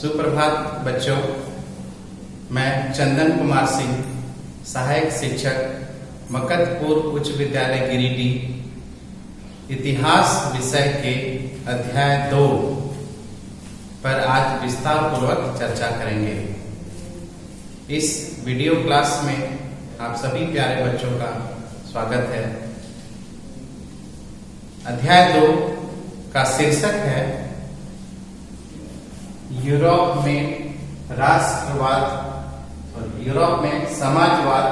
सुप्रभात बच्चों, मैं चंदन कुमार सिंह, सहायक शिक्षक, मकतपुर उच्च विद्यालय गिरिडीह, इतिहास विषय के अध्याय 2 पर आज विस्तार पूर्वक चर्चा करेंगे। इस वीडियो क्लास में आप सभी प्यारे बच्चों का स्वागत है। अध्याय 2 का शीर्षक है यूरोप में राष्ट्रवाद और यूरोप में समाजवाद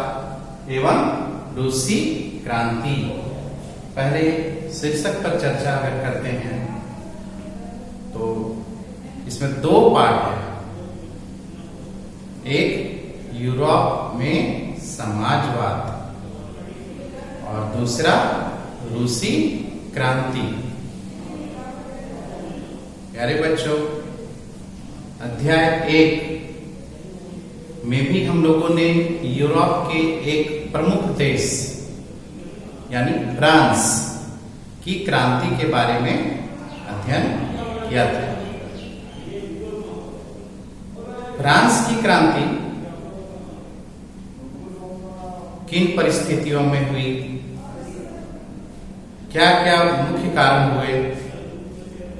एवं रूसी क्रांति। पहले शीर्षक पर चर्चा अगर करते हैं तो इसमें 2 पार्ट है। एक यूरोप में समाजवाद और दूसरा रूसी क्रांति। प्यारे बच्चों, अध्याय 1 में भी हम लोगों ने यूरोप के एक प्रमुख देश यानी फ्रांस की क्रांति के बारे में अध्ययन किया था। फ्रांस की क्रांति किन परिस्थितियों में हुई, क्या क्या मुख्य कारण हुए,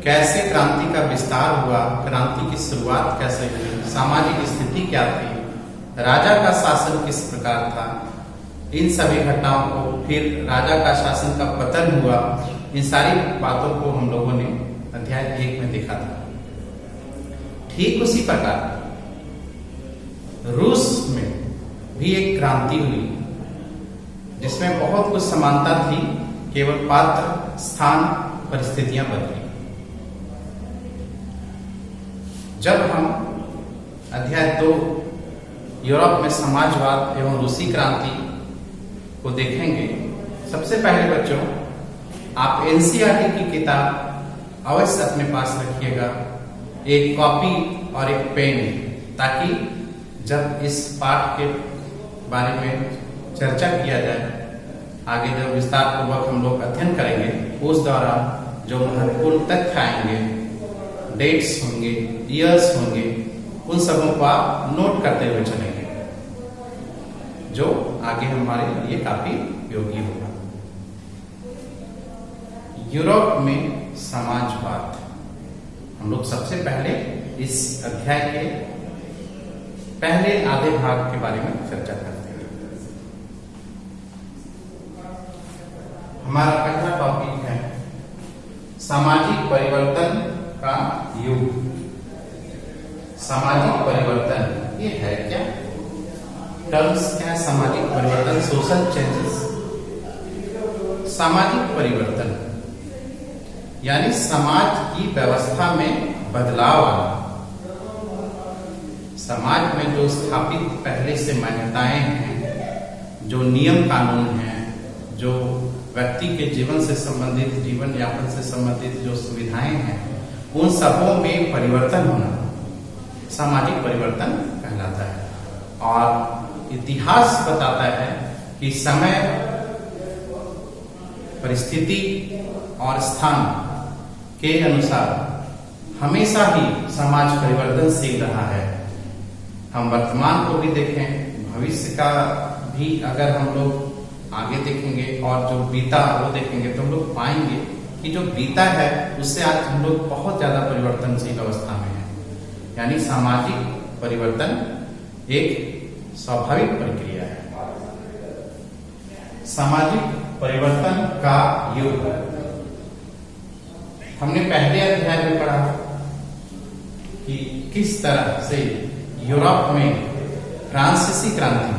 कैसे क्रांति का विस्तार हुआ, क्रांति की शुरुआत कैसे हुई, सामाजिक स्थिति क्या थी, राजा का शासन किस प्रकार था, इन सभी घटनाओं को, फिर राजा का शासन का पतन हुआ, इन सारी बातों को हम लोगों ने अध्याय 1 में देखा था। ठीक उसी प्रकार रूस में भी एक क्रांति हुई जिसमें बहुत कुछ समानता थी, केवल पात्र, स्थान, परिस्थितियां बदली। जब हम अध्याय 2 यूरोप में समाजवाद एवं रूसी क्रांति को देखेंगे, सबसे पहले बच्चों आप एनसीईआरटी की किताब अवश्य अपने पास रखिएगा, एक कॉपी और एक पेन, ताकि जब इस पाठ के बारे में चर्चा किया जाए, आगे जब विस्तार पूर्वक हम लोग अध्ययन करेंगे, उस दौरान जो महत्वपूर्ण तथ्य आएंगे, डेट्स होंगे, ईयर्स होंगे, उन सबों को आप नोट करते हुए चलेंगे, जो आगे हमारे लिए काफी उपयोगी होगा। यूरोप में समाजवाद, हम लोग सबसे पहले इस अध्याय के पहले आधे भाग के बारे में चर्चा करते हैं। हमारा पहला टॉपिक है सामाजिक परिवर्तन का युग। सामाजिक परिवर्तन ये है क्या? टर्म्स क्या है? सामाजिक परिवर्तन, सोशल चेंजेस। सामाजिक परिवर्तन यानी समाज की व्यवस्था में बदलाव आना। समाज में जो स्थापित पहले से मान्यताएं हैं, जो नियम कानून हैं, जो व्यक्ति के जीवन से संबंधित, जीवन यापन से संबंधित जो सुविधाएं हैं, उन सबों में परिवर्तन होना सामाजिक परिवर्तन कहलाता है। और इतिहास बताता है कि समय, परिस्थिति और स्थान के अनुसार हमेशा ही समाज परिवर्तनशील रहा है। हम वर्तमान को भी देखें, भविष्य का भी अगर हम लोग आगे देखेंगे और जो बीता वो देखेंगे, तो हम लोग पाएंगे कि जो बीता है उससे आज हम लोग बहुत ज्यादा परिवर्तनशील अवस्था में है। यानी सामाजिक परिवर्तन एक स्वाभाविक प्रक्रिया है। सामाजिक परिवर्तन का युग हमने पहले अध्याय में पढ़ा कि किस तरह से यूरोप में फ्रांसीसी क्रांति,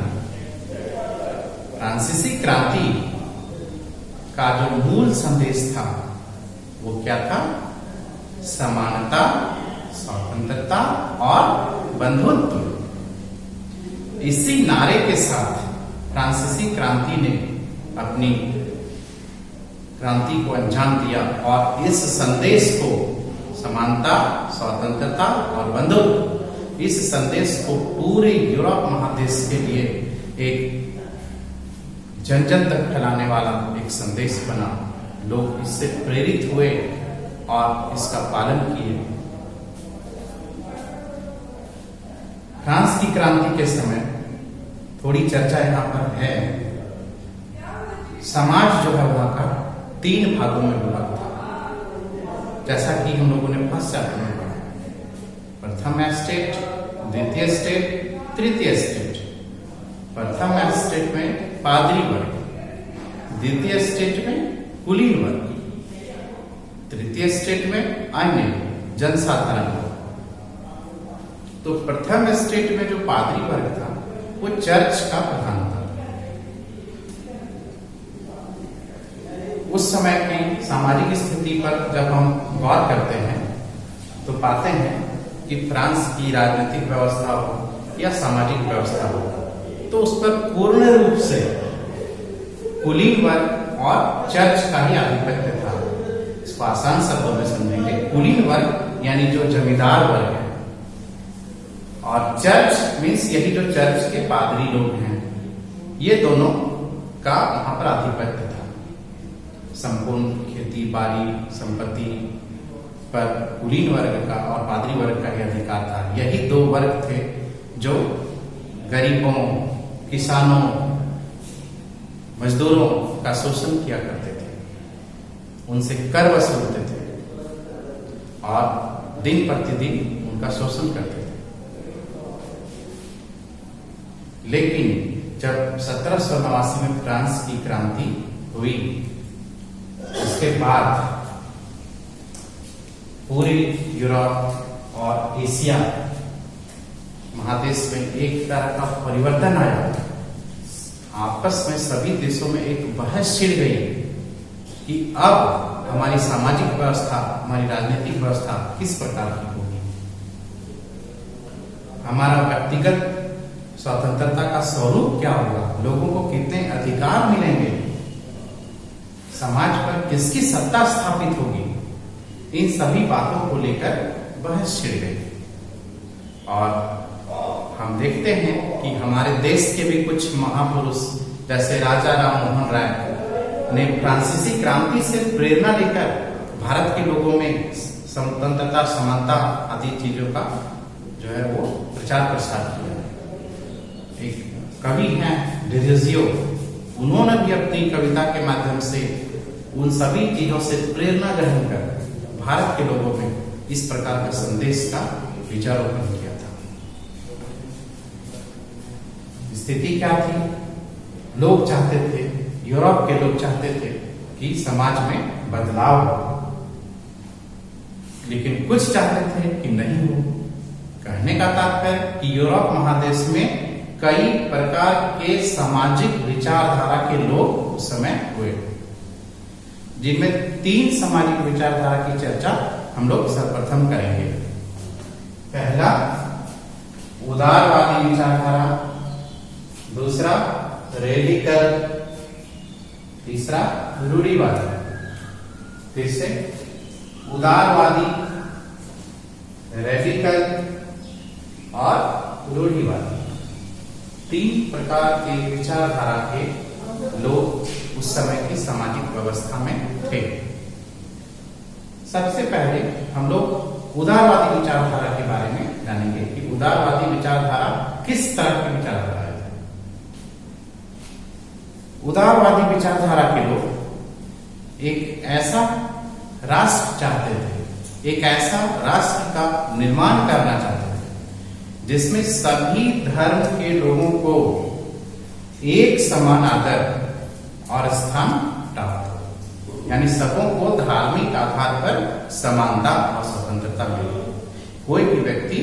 फ्रांसीसी क्रांति का जो मूल संदेश था वो क्या था? समानता, स्वतंत्रता और बंधुत्व। इसी नारे के साथ फ्रांसीसी क्रांति ने अपनी क्रांति को अंजाम दिया और इस संदेश को, समानता, स्वतंत्रता और बंधुत्व, इस संदेश को पूरे यूरोप महादेश के लिए एक जन जन तक फैलाने वाला एक संदेश बना। लोग इससे प्रेरित हुए और इसका पालन किए। फ्रांस की क्रांति के समय थोड़ी चर्चा यहाँ पर है। समाज जो है वहां का 3 भागों में विभाग था, जैसा कि हम लोगों ने फर्स्ट चैप्टर में पढ़ा। प्रथम एस्टेट, द्वितीय स्टेट, तृतीय स्टेट। प्रथम एस्टेट में पादरी वर्ग, द्वितीय स्टेट में कुलीन वर्ग, तृतीय स्टेट में अन्य जनसाधारण वर्ग। तो प्रथम स्टेट में जो पादरी वर्ग था वो चर्च का प्रधान था। उस समय की सामाजिक स्थिति पर जब हम गौर करते हैं तो पाते हैं कि फ्रांस की राजनीतिक व्यवस्था हो या सामाजिक व्यवस्था हो तो उस पर पूर्ण रूप से कुलीन वर्ग और चर्च का ही आधिपत्य था। इसको आसान शब्दों में समझेंगे, कुलीन वर्ग यानी जो जमींदार वर्ग है, और चर्च मीन्स यही जो चर्च के पादरी लोग हैं, ये दोनों का यहां पर आधिपत्य था। संपूर्ण खेती बाड़ी संपत्ति पर कुलीन वर्ग का और पादरी वर्ग का ही अधिकार था। यही 2 वर्ग थे जो गरीबों, किसानों, मजदूरों का शोषण किया करते थे, उनसे कर वसूलते थे और दिन प्रतिदिन उनका शोषण करते थे। लेकिन जब 1789 में फ्रांस की क्रांति हुई, उसके बाद पूरे यूरोप और एशिया महादेश में एक तरह का परिवर्तन आया। आपस में सभी देशों में एक बहस छिड़ गई कि अब हमारी सामाजिक व्यवस्था, हमारी राजनीतिक व्यवस्था किस प्रकार की होगी, हमारा व्यक्तिगत स्वतंत्रता का स्वरूप क्या होगा, लोगों को कितने अधिकार मिलेंगे, समाज पर किसकी सत्ता स्थापित होगी। इन सभी बातों को लेकर बहस छिड़ गई। और हम देखते हैं कि हमारे देश के भी कुछ महापुरुष जैसे राजा राम मोहन राय ने फ्रांसीसी क्रांति से प्रेरणा लेकर भारत के लोगों में स्वतंत्रता, समानता आदि चीजों का जो है वो प्रचार प्रसार किया। एक कवि हैं डिरिजियो, उन्होंने भी अपनी कविता के माध्यम से उन सभी चीजों से प्रेरणा ग्रहण कर भारत के लोगों में इस प्रकार का संदेश का विचारोपण किया था। स्थिति क्या थी? लोग चाहते थे, यूरोप के लोग चाहते थे कि समाज में बदलाव हो, लेकिन कुछ चाहते थे कि नहीं हो। कहने का तात्पर्य कि यूरोप महादेश में कई प्रकार के सामाजिक विचारधारा के लोग उस समय हुए, जिनमें 3 सामाजिक विचारधारा की चर्चा हम लोग सर्वप्रथम करेंगे। पहला उदारवादी विचारधारा, दूसरा रेडिकल, तीसरा रूढ़िवादी। फिर से उदारवादी, रेडिकल और रूढ़िवादी, 3 प्रकार के विचारधारा के लोग उस समय की सामाजिक व्यवस्था में थे। सबसे पहले हम लोग उदारवादी विचारधारा के बारे में जानेंगे कि उदारवादी विचारधारा किस तरह की विचारधारा है। उदारवादी विचारधारा के लोग एक ऐसा राष्ट्र चाहते थे, एक ऐसा राष्ट्र का निर्माण करना चाहते थे जिसमें सभी धर्म के लोगों को एक समान आदर और स्थान प्राप्त हो, यानी सबों को धार्मिक आधार पर समानता और स्वतंत्रता मिले। कोई भी व्यक्ति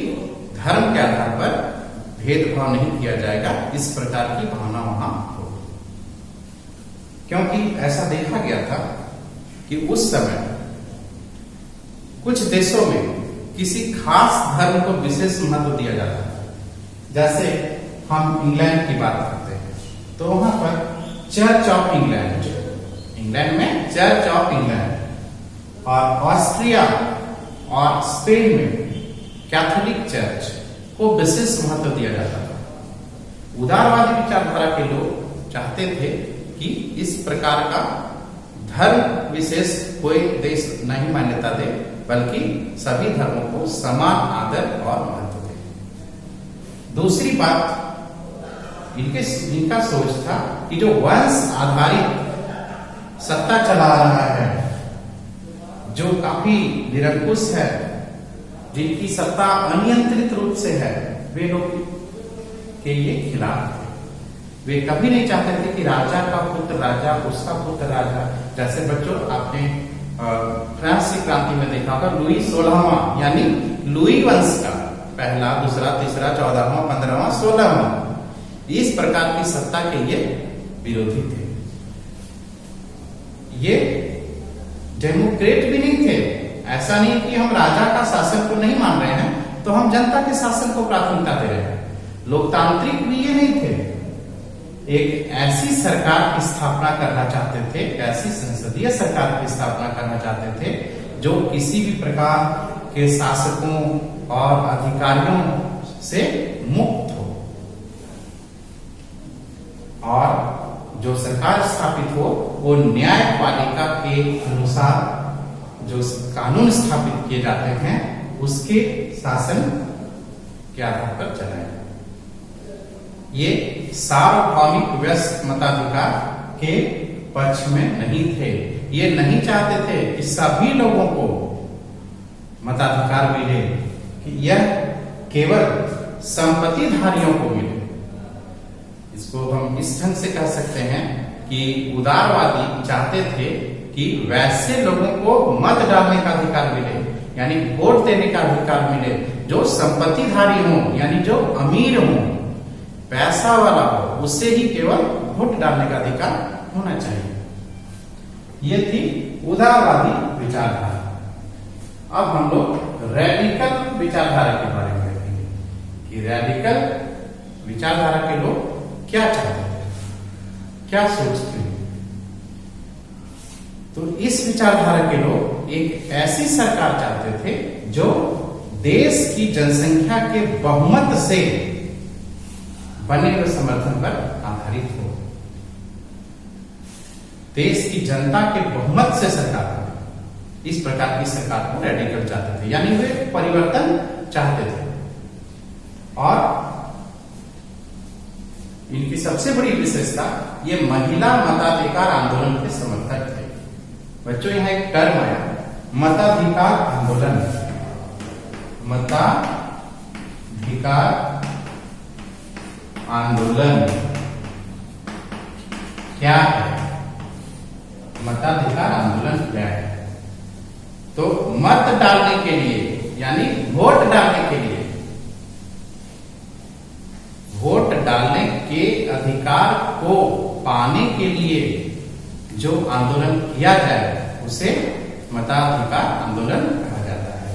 धर्म के आधार पर भेदभाव नहीं किया जाएगा, इस प्रकार की भावना वहां हो। क्योंकि ऐसा देखा गया था कि उस समय कुछ देशों में किसी खास धर्म को विशेष महत्व दिया जाता है। जैसे हम इंग्लैंड की बात करते हैं तो वहां पर चर्च ऑफ इंग्लैंड, इंग्लैंड में चर्च ऑफ इंग्लैंड, और ऑस्ट्रिया और स्पेन में कैथोलिक चर्च को विशेष महत्व दिया जाता था। उदारवादी विचारधारा के लोग चाहते थे कि इस प्रकार का धर्म विशेष कोई देश नहीं मान्यता दे, बल्कि सभी धर्मों को समान आदर और महत्व दे। दूसरी बात, इनका सोच था कि जो वंश आधारित सत्ता चला रहा है, जो काफी निरंकुश है, जिनकी सत्ता अनियंत्रित रूप से है, वे लोग के ये खिलाफ थे। वे कभी नहीं चाहते थे कि राजा का पुत्र राजा, उसका पुत्र राजा। जैसे बच्चों आपने फ्रांस की क्रांति में देखा होगा, लुई 16वां यानी लुई वंश का पहला, दूसरा, तीसरा, 14वां, 15वां, 16वां, इस प्रकार की सत्ता के ये विरोधी थे। ये डेमोक्रेट भी नहीं थे। ऐसा नहीं कि हम राजा का शासन को नहीं मान रहे हैं तो हम जनता के शासन को प्राथमिकता दे रहे हैं। लोकतांत्रिक भी ये नहीं थे। एक ऐसी सरकार की स्थापना करना चाहते थे, ऐसी संसदीय सरकार की स्थापना करना चाहते थे जो किसी भी प्रकार के शासकों और अधिकारियों से मुक्त हो, और जो सरकार स्थापित हो वो न्यायपालिका के अनुसार जो कानून स्थापित किए जाते हैं उसके शासन के आधार पर चलाए। ये सार्वभौमिक व्यस्क मताधिकार के पक्ष में नहीं थे। ये नहीं चाहते थे कि सभी लोगों को मताधिकार मिले, कि यह केवल संपत्तिधारियों को मिले। इसको हम इस ढंग से कह सकते हैं कि उदारवादी चाहते थे कि वैसे लोगों को मत डालने का अधिकार मिले, यानी वोट देने का अधिकार मिले, जो संपत्तिधारी हो, यानी जो अमीर हो, पैसा वाला हो, उससे ही केवल वोट डालने का अधिकार होना चाहिए। ये थी उदारवादी विचारधारा। अब हम लोग रेडिकल विचारधारा के बारे में देखेंगे कि रेडिकल विचारधारा के लोग क्या चाहते थे, क्या सोचते थे। तो इस विचारधारा के लोग एक ऐसी सरकार चाहते थे जो देश की जनसंख्या के बहुमत से बने हुए समर्थन पर आधारित हो। देश की जनता के बहुमत से सरकार बने, इस प्रकार की सरकार को रेडिकल चाहते थे, यानी वे परिवर्तन चाहते थे। और इनकी सबसे बड़ी विशेषता, ये महिला मताधिकार आंदोलन के समर्थक थे। बच्चों यहां एक टर्म आया, मताधिकार आंदोलन। मताधिकार आंदोलन क्या है? मताधिकार आंदोलन क्या है? तो मत डालने के लिए, यानी वोट डालने के लिए, वोट डालने के अधिकार को पाने के लिए जो आंदोलन किया जाए उसे मताधिकार आंदोलन कहा जाता है।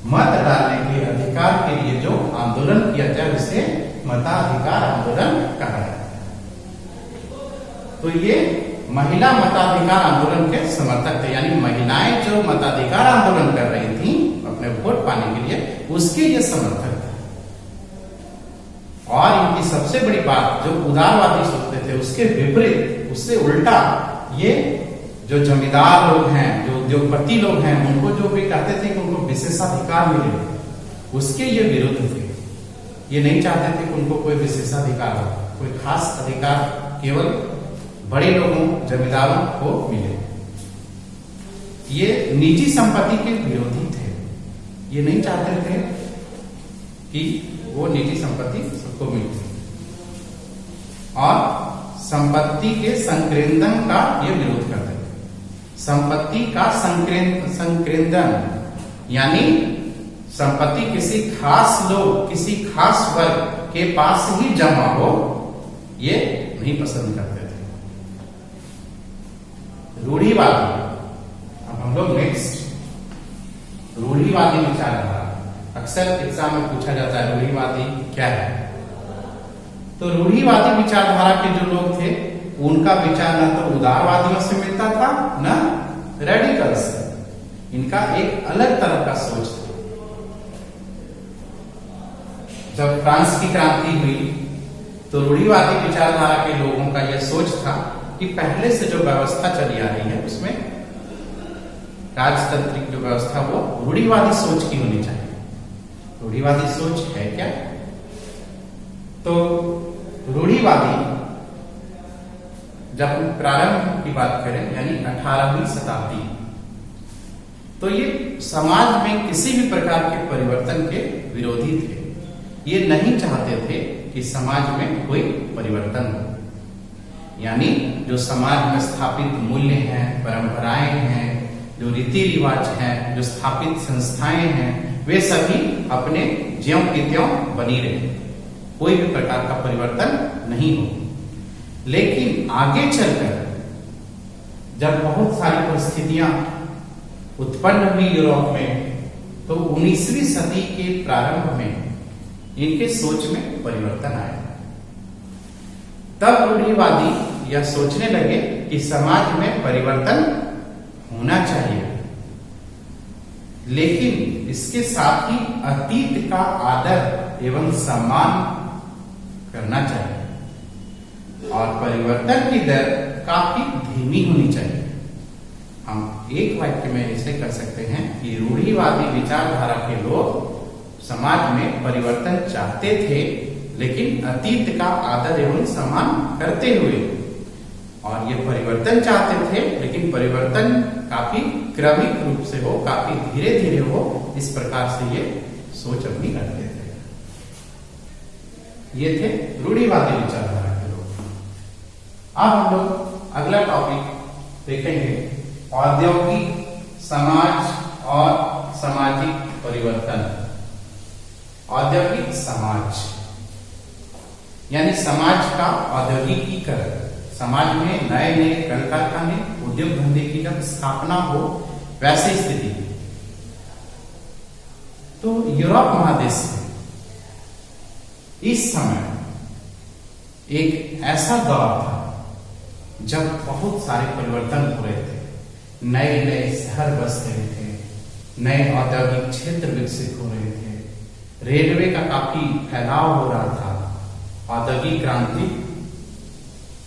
मत डालने के अधिकार के लिए जो आंदोलन किया जाए उसे मताधिकार आंदोलन कहा जाता है। तो ये महिला मताधिकार आंदोलन के समर्थक थे, यानी महिलाएं जो मताधिकार आंदोलन कर रही थी अपने वोट पाने के लिए, उसके ये समर्थक थे। और इनकी सबसे बड़ी बात, जो उदारवादी सोचते थे उसके विपरीत, उससे उल्टा, ये जो जमींदार लोग हैं, जो उद्योगपति लोग हैं, उनको जो भी कहते थे कि उनको विशेषाधिकार मिले, उसके ये विरुद्ध थे। ये नहीं चाहते थे कि उनको कोई विशेषाधिकार हो, कोई खास अधिकार केवल बड़े लोगों, जमींदारों को मिले। ये निजी संपत्ति के विरोधी थे। ये नहीं चाहते थे कि वो निजी संपत्ति सबको मिले, और संपत्ति के संकेंद्रण का ये विरोध करते थे। संपत्ति का संकेंद्रण यानी संपत्ति किसी खास लोग, किसी खास वर्ग के पास ही जमा हो, ये नहीं पसंद करते थे। रूढ़िवादी, अब हम लोग नेक्स्ट रूढ़िवादी विचारधारा। अक्सर एग्जाम में पूछा जाता है रूढ़िवादी क्या है। तो रूढ़िवादी विचारधारा के जो लोग थे उनका विचार न तो उदारवादियों से मिलता था न रेडिकल से। इनका एक अलग तरह का सोच था। जब फ्रांस की क्रांति हुई तो रूढ़िवादी विचारधारा के लोगों का यह सोच था कि पहले से जो व्यवस्था चली आ रही है उसमें राजतांत्रिक जो व्यवस्था वो रूढ़िवादी सोच की होनी चाहिए। रूढ़िवादी सोच है क्या? तो रूढ़िवादी जब हम प्रारंभ की बात करें यानी 18वीं शताब्दी, तो ये समाज में किसी भी प्रकार के परिवर्तन के विरोधी थे। ये नहीं चाहते थे कि समाज में कोई परिवर्तन हो, यानी जो समाज में स्थापित मूल्य हैं, परंपराएं हैं, जो रीति रिवाज हैं, जो स्थापित संस्थाएं हैं, वे सभी अपने ज्यों की त्यों बनी रहे, कोई भी प्रकार का परिवर्तन नहीं हो। लेकिन आगे चलकर जब बहुत सारी परिस्थितियां उत्पन्न हुई यूरोप में, तो 19वीं सदी के प्रारंभ में इनके सोच में परिवर्तन आया। तब रूढ़िवादी यह सोचने लगे कि समाज में परिवर्तन होना चाहिए, लेकिन इसके साथ ही अतीत का आदर एवं सम्मान करना चाहिए और परिवर्तन की दर काफी धीमी होनी चाहिए। हम एक वाक्य में इसे कर सकते हैं कि रूढ़िवादी विचारधारा के लोग समाज में परिवर्तन चाहते थे, लेकिन अतीत का आदर एवं सम्मान करते हुए, और ये परिवर्तन चाहते थे लेकिन परिवर्तन काफी क्रमिक रूप से हो, काफी धीरे धीरे हो, इस प्रकार से ये सोच अपनी करते थे। ये थे रूढ़िवादी विचारधारा के लोग। अब हम लोग अगला टॉपिक देखेंगे, औद्योगिक समाज और सामाजिक परिवर्तन। औद्योगिक समाज यानी समाज का औद्योगिकीकरण, समाज में नए नए कल कारखाने, उद्योग धंधे की जब स्थापना हो, वैसी स्थिति। तो यूरोप महादेश में इस समय एक ऐसा दौर था जब बहुत सारे परिवर्तन हो रहे थे, नए नए शहर बस रहे थे, नए औद्योगिक क्षेत्र विकसित हो रहे थे, रेलवे का काफी फैलाव हो रहा था, औद्योगिक क्रांति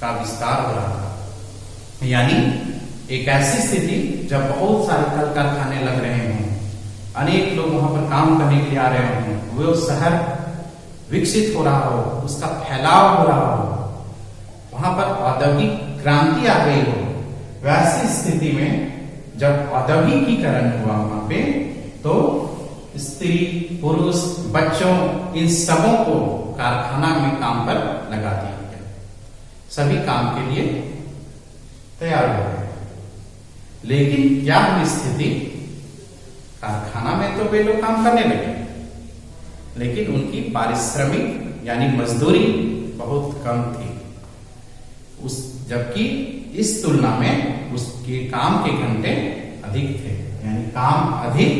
का विस्तार हो रहा था। यानी एक ऐसी स्थिति जब बहुत सारे कल कारखाने लग रहे हों, अनेक लोग वहां पर काम करने के लिए आ रहे हों, वो शहर विकसित हो रहा हो, उसका फैलाव हो रहा हो, वहां पर औद्योगिक क्रांति आ गई हो, वैसी स्थिति में जब औद्योगिकीकरण हुआ वहां पे, तो स्त्री, पुरुष, बच्चों, इन सबों को कारखाना में काम पर लगा दिया गया। सभी काम के लिए तैयार हो गए। लेकिन क्या हुई स्थिति, कारखाना में तो वे लोग काम करने लगे, लेकिन उनकी पारिश्रमिक यानी मजदूरी बहुत कम थी, जबकि इस तुलना में उसके काम के घंटे अधिक थे, यानी काम अधिक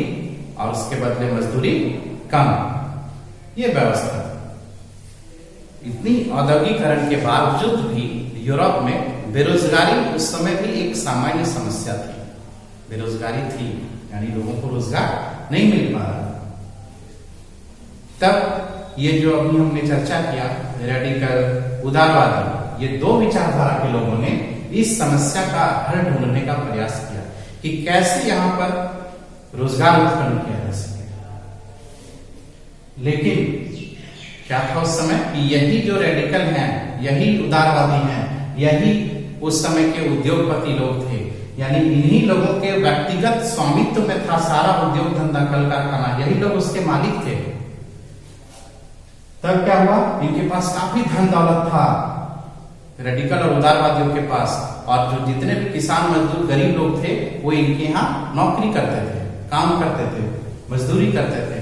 और उसके बदले मजदूरी कम। ये व्यवस्था इतनी औद्योगिकरण के बावजूद भी यूरोप में बेरोजगारी उस समय भी एक सामान्य समस्या थी। बेरोजगारी थी, यानी लोगों को रोजगार नहीं मिल पा रहा। तब ये जो अभी हमने चर्चा किया, रेडिकल, उदारवादी, ये दो विचारधारा के लोगों ने इस समस्या का हल ढूंढने का प्रयास किया कि कैसे यहां पर रोजगार उत्पन्न किया जा सके। लेकिन क्या था उस समय कि यही जो रेडिकल हैं, यही उदारवादी हैं, यही उस समय के उद्योगपति लोग थे, यानी इन्हीं लोगों के व्यक्तिगत स्वामित्व में था सारा उद्योग धंधा, कल कारखाना, यही लोग उसके मालिक थे। तब क्या हुआ, इनके पास काफी धन दौलत था, रेडिकल और उदारवादियों के पास, और जो जितने भी किसान मजदूर गरीब लोग थे, वो इनके यहाँ नौकरी करते थे, काम करते थे, मजदूरी करते थे।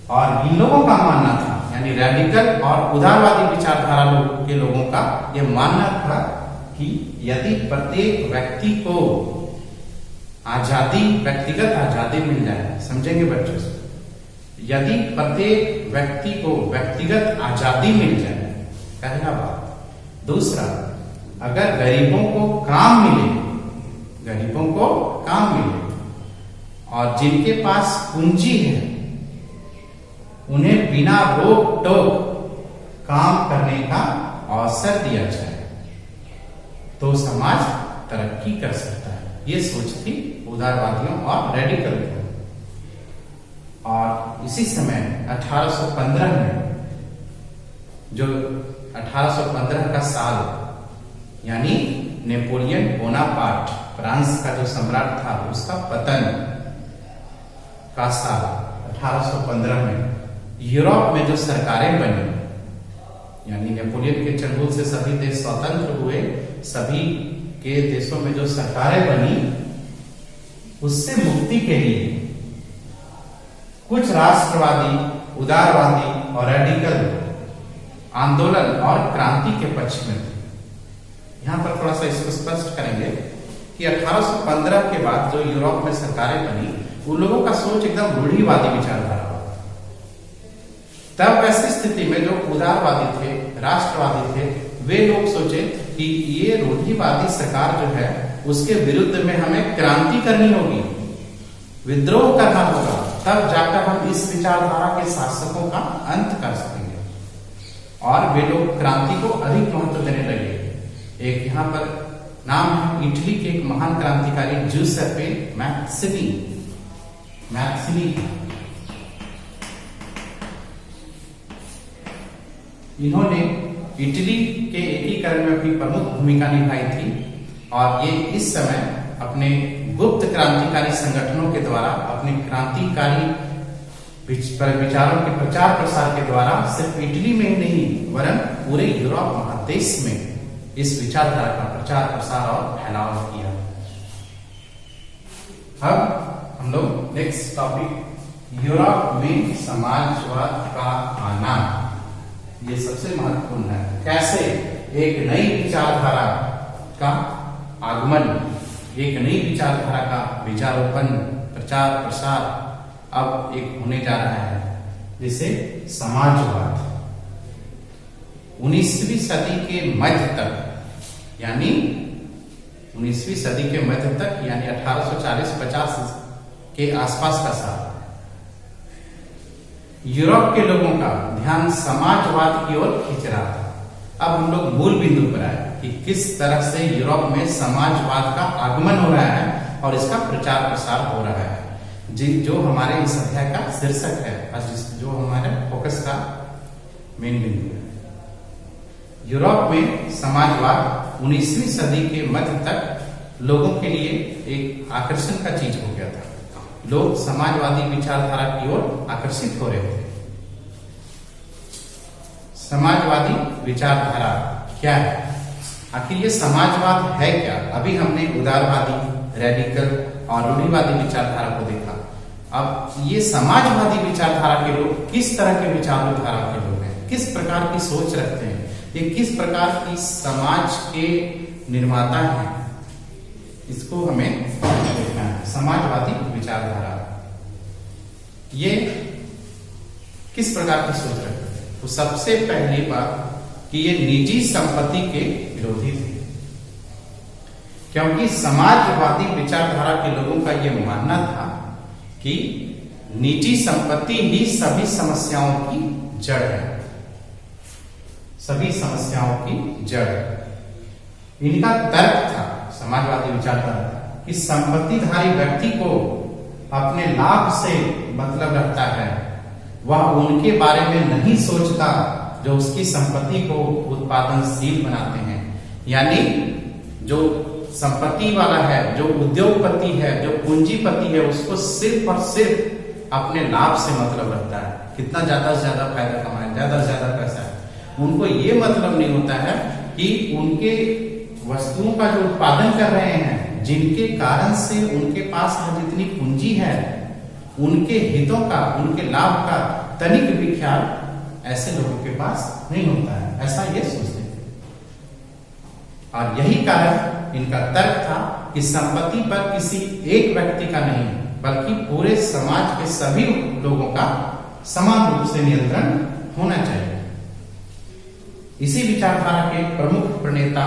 और इन लोगों का मानना था, यानी रेडिकल और उदारवादी विचारधारा के लोगों का यह मानना था कि यदि प्रत्येक व्यक्ति को आजादी, व्यक्तिगत आजादी मिल जाए, समझेंगे बच्चों से, यदि प्रत्येक व्यक्ति को व्यक्तिगत आजादी मिल जाए, पहला बात। दूसरा, अगर गरीबों को काम मिले, गरीबों को काम मिले, और जिनके पास पूंजी है उन्हें बिना रोक टोक काम करने का अवसर दिया जाए, तो समाज तरक्की कर सकता है। ये सोच थी उदारवादियों और रेडिकल की। और इसी समय 1815 में जो 1815 का साल, यानी नेपोलियन बोनापार्ट फ्रांस का जो सम्राट था उसका पतन का साल 1815 में यूरोप में जो सरकारें बनी, यानी नेपोलियन के चंगुल से सभी देश स्वतंत्र हुए, सभी के देशों में जो सरकारें बनी उससे मुक्ति के लिए कुछ राष्ट्रवादी, उदारवादी और रेडिकल आंदोलन और क्रांति के पक्ष में थे। यहां पर थोड़ा सा इसको स्पष्ट करेंगे कि 1815 के बाद जो यूरोप में सरकारें बनी उन लोगों का सोच एकदम रूढ़िवादी विचारधारा हुआ। तब ऐसी स्थिति में जो उदारवादी थे, राष्ट्रवादी थे, वे लोग सोचे कि ये रूढ़िवादी सरकार जो है उसके विरुद्ध में हमें क्रांति करनी होगी, विद्रोह करना होगा, तब जाकर हम इस विचारधारा के शासकों का अंत कर सकेंगे। और वे लोग क्रांति को अधिक महत्व देने लगे। एक यहां पर नाम है इटली के एक महान क्रांतिकारी जूसेप्पे मैक्सिनी। इन्होंने इटली के एकीकरण में अपनी प्रमुख भूमिका निभाई थी और ये इस समय अपने गुप्त क्रांतिकारी संगठनों के द्वारा अपने क्रांतिकारी विचारों के प्रचार प्रसार के द्वारा सिर्फ इटली में ही नहीं वरन पूरे यूरोप महादेश में इस विचारधारा का प्रचार प्रसार और फैलाव किया। अब हम लोग नेक्स्ट टॉपिक, यूरोप में समाजवाद का आना। ये सबसे महत्वपूर्ण है। कैसे एक नई विचारधारा का आगमन, एक नई विचारधारा का विचारोपन, प्रचार प्रसार अब एक होने जा रहा है, जिसे समाजवाद। 19वीं सदी के मध्य तक, यानी 19वीं सदी के मध्य तक, यानी 1840-50 के आसपास का साल, यूरोप के लोगों का ध्यान समाजवाद की ओर खींच रहा था। अब हम लोग मूल बिंदु पर आए कि किस तरह से यूरोप में समाजवाद का आगमन हो रहा है और इसका प्रचार प्रसार हो रहा है, जो हमारे इस अध्याय का शीर्षक है और जो हमारे फोकस का मेन बिंदु है। यूरोप में समाजवाद 19वीं सदी के मध्य तक लोगों के लिए एक आकर्षण का चीज हो गया था। लोग समाजवादी विचारधारा की ओर आकर्षित हो रहे थे। समाजवादी विचारधारा क्या है? आखिर ये समाजवाद है क्या? अभी हमने उदारवादी, रेडिकल और रूढ़िवादी विचारधारा को देखा। अब ये समाजवादी विचारधारा के लोग किस तरह के विचारधारा के लोग हैं, किस प्रकार की सोच रखते हैं, ये किस प्रकार की समाज के निर्माता हैं, इसको हमें देखना है। समाजवादी विचारधारा ये किस प्रकार की सोच रखते हैं? तो सबसे पहली बात कि ये निजी संपत्ति के विरोधी थे, क्योंकि समाजवादी विचारधारा के लोगों का यह मानना था कि निजी संपत्ति ही सभी समस्याओं की जड़ है, सभी समस्याओं की जड़। इनका तर्क था, समाजवादी विचारधारा था कि संपत्तिधारी व्यक्ति को अपने लाभ से मतलब रखता है, वह उनके बारे में नहीं सोचता जो उसकी संपत्ति को उत्पादनशील बनाते हैं। यानी जो संपत्ति वाला है, जो उद्योगपति है, जो पूंजीपति है, उसको सिर्फ और सिर्फ अपने लाभ से मतलब रखता है, कितना ज्यादा से ज्यादा फायदा कमाए, ज्यादा से ज्यादा पैसा है। उनको ये मतलब नहीं होता है कि उनके वस्तुओं का जो उत्पादन कर रहे हैं, जिनके कारण से उनके पास जितनी पूंजी है, उनके हितों का, उनके लाभ का तनिक भी ख्याल ऐसे लोगों के पास नहीं होता है, ऐसा ये सोचते थे। और यही कारण इनका तर्क था कि संपत्ति पर किसी एक व्यक्ति का नहीं बल्कि पूरे समाज के सभी लोगों का समान रूप से नियंत्रण होना चाहिए। इसी विचारधारा के प्रमुख प्रणेता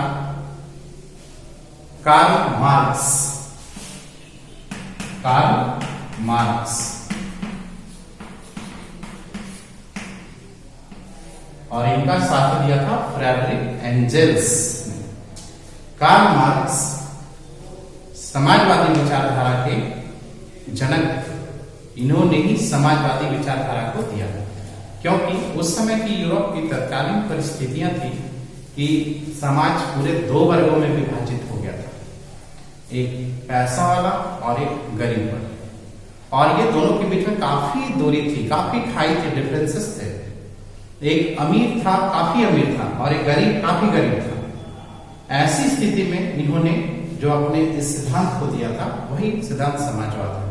कार्ल मार्क्स और इनका साथ दिया था फ्रेडरिक एंजेल्स ने। कार्ल मार्क्स समाजवादी विचारधारा के जनक, इन्होंने ही समाजवादी विचारधारा को दिया। क्योंकि उस समय की यूरोप की तत्कालीन परिस्थितियां थी कि समाज पूरे दो वर्गों में विभाजित हो गया था, एक पैसा वाला और एक गरीब वाला। और ये दोनों के बीच में काफी दूरी थी, काफी खाई थी, डिफरेंसेस थे। एक अमीर था, काफी अमीर था, और एक गरीब काफी गरीब था। ऐसी स्थिति में इन्होंने जो अपने इस सिद्धांत को दिया था वही सिद्धांत समाजवाद है।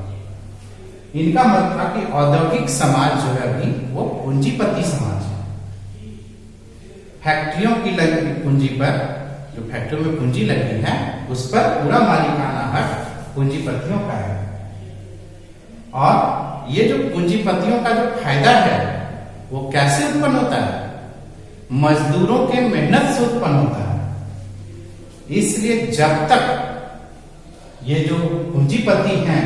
इनका मत था कि औद्योगिक समाज जो है अभी वो पूंजीपति समाज है। फैक्ट्रियों की लगी पूंजी पर, जो फैक्ट्रियों में पूंजी लगी है उस पर पूरा मालिकाना हक पूंजीपतियों का है। और ये जो पूंजीपतियों का जो फायदा है वो कैसे उत्पन्न होता है? मजदूरों के मेहनत से उत्पन्न होता है। इसलिए जब तक ये जो पूंजीपति हैं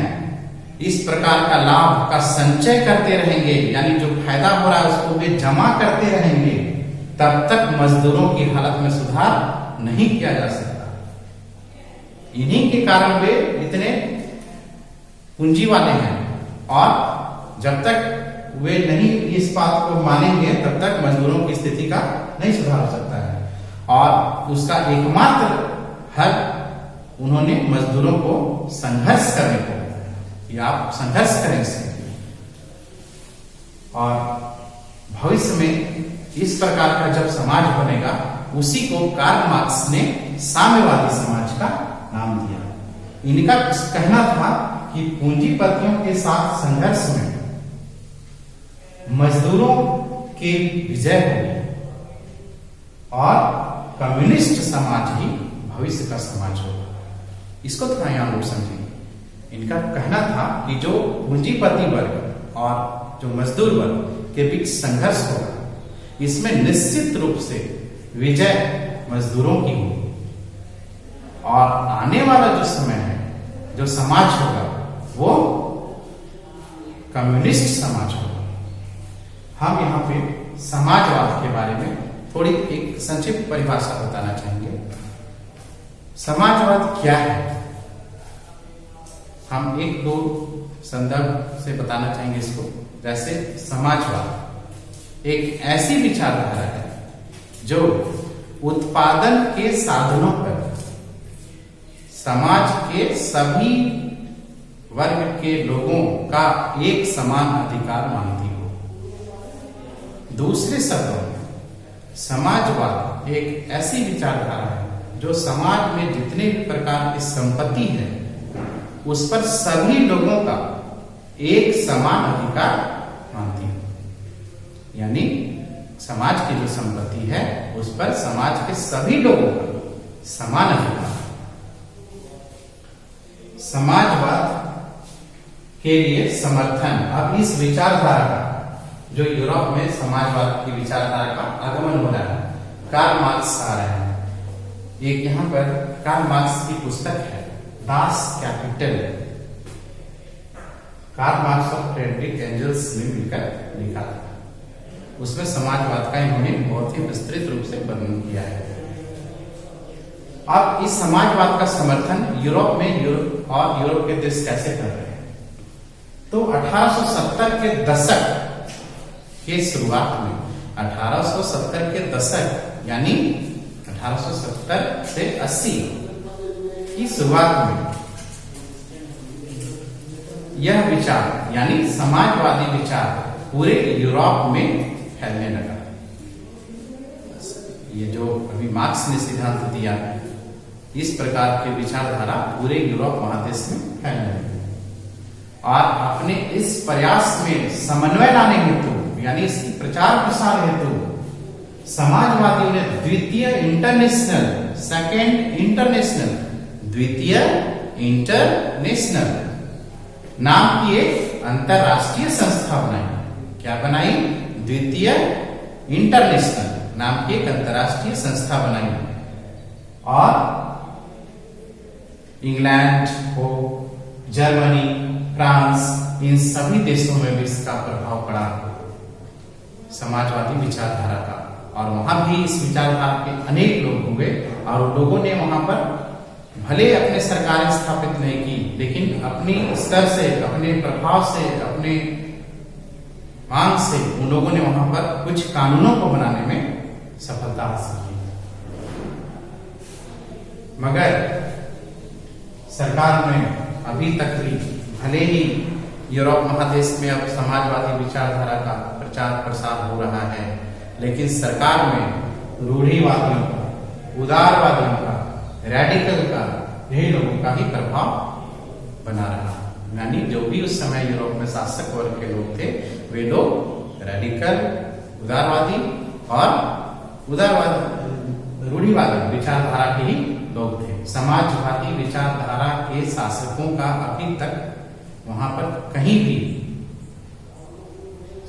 इस प्रकार का लाभ का संचय करते रहेंगे, यानी जो फायदा हो रहा है उसको वे जमा करते रहेंगे, तब तक मजदूरों की हालत में सुधार नहीं किया जा सकता। इन्हीं के कारण वे इतने पूंजी वाले हैं, और जब तक वे नहीं इस बात को मानेंगे तब तक मजदूरों की स्थिति का नहीं सुधार हो सकता है। और उसका एकमात्र हल उन्होंने मजदूरों को संघर्ष करने को, या आप संघर्ष करें इससे। और भविष्य में इस प्रकार का जब समाज बनेगा उसी को कार्ल मार्क्स ने साम्यवादी समाज का नाम दिया। इनका कहना था कि पूंजीपतियों के साथ संघर्ष में मजदूरों की विजय होगी और कम्युनिस्ट समाज ही भविष्य का समाज होगा। इसको थोड़ा यहां लोग समझेंगे। इनका कहना था कि जो पूंजीपति वर्ग और जो मजदूर वर्ग के बीच संघर्ष होगा, इसमें निश्चित रूप से विजय मजदूरों की होगी। और आने वाला जो समय है, जो समाज होगा, वो कम्युनिस्ट समाज होगा। हम यहाँ पे समाजवाद के बारे में थोड़ी एक संक्षिप्त परिभाषा बताना चाहेंगे। समाजवाद क्या है? हम एक दो संदर्भ से बताना चाहेंगे इसको। जैसे समाजवाद एक ऐसी विचारधारा है जो उत्पादन के साधनों पर समाज के सभी वर्ग के लोगों का एक समान अधिकार मानती हो। दूसरे शब्दों में समाजवाद एक ऐसी विचारधारा है जो समाज में जितने भी प्रकार की संपत्ति है उस पर सभी लोगों का एक समान अधिकार मानती है। यानी समाज की जो संपत्ति है उस पर समाज के सभी लोगों का समान अधिकार। समाजवाद के लिए समर्थन। अब इस विचारधारा का, जो यूरोप में समाजवाद की विचारधारा का आगमन हो रहा है, कार्ल मार्क्स आ रहे हैं। एक यहां पर कार्ल मार्क्स की पुस्तक है दास कैपिटल, कार्ल मार्क्स और फ्रेडरिक एंजल्स ने मिलकर लिखा था। उसमें समाजवाद का इन्होंने बहुत ही विस्तृत रूप से वर्णन किया है। अब इस समाजवाद का समर्थन यूरोप में यूरोप के देश कैसे कर रहे हैं? तो 1870 के दशक के शुरुआत में, 1870 के दशक यानी 1870 से 80 की शुरुआत में यह विचार यानी समाजवादी विचार पूरे यूरोप में फैलने लगा। ये जो अभी मार्क्स ने सिद्धांत दिया है, इस प्रकार के विचारधारा पूरे यूरोप महादेश में फैलने लगी। और अपने इस प्रयास में समन्वय लाने हेतु, यानी इसकी प्रचार प्रसार हेतु, समाजवादियों ने द्वितीय इंटरनेशनल नाम की एक अंतरराष्ट्रीय संस्था बनाई। क्या बनाई? द्वितीय इंटरनेशनल नाम की एक अंतरराष्ट्रीय संस्था बनाई। और इंग्लैंड हो, जर्मनी, फ्रांस, इन सभी देशों में भी इसका प्रभाव पड़ा समाजवादी विचारधारा का। और वहां भी इस विचारधारा के अनेक लोग हुए और लोगों ने वहां पर भले अपने सरकारें स्थापित नहीं की, लेकिन अपनी स्तर से, अपने प्रभाव से, अपने मांग से उन लोगों ने वहां पर कुछ कानूनों को बनाने में सफलता हासिल की, मगर सरकार में अभी तक भी भले ही यूरोप महादेश में अब समाजवादी विचारधारा का प्रचार प्रसार हो रहा है, लेकिन सरकार में रूढ़िवादियों का, उदारवादियों का, रेडिकल का, यही लोगों का ही प्रभाव बना रहा। यानी जो भी उस समय यूरोप में शासक वर्ग के लोग थे, वे लोग रेडिकल, उदारवादी और रूढ़िवादी विचारधारा के ही लोग थे। समाजवादी विचारधारा के शासकों का अभी तक वहां पर कहीं भी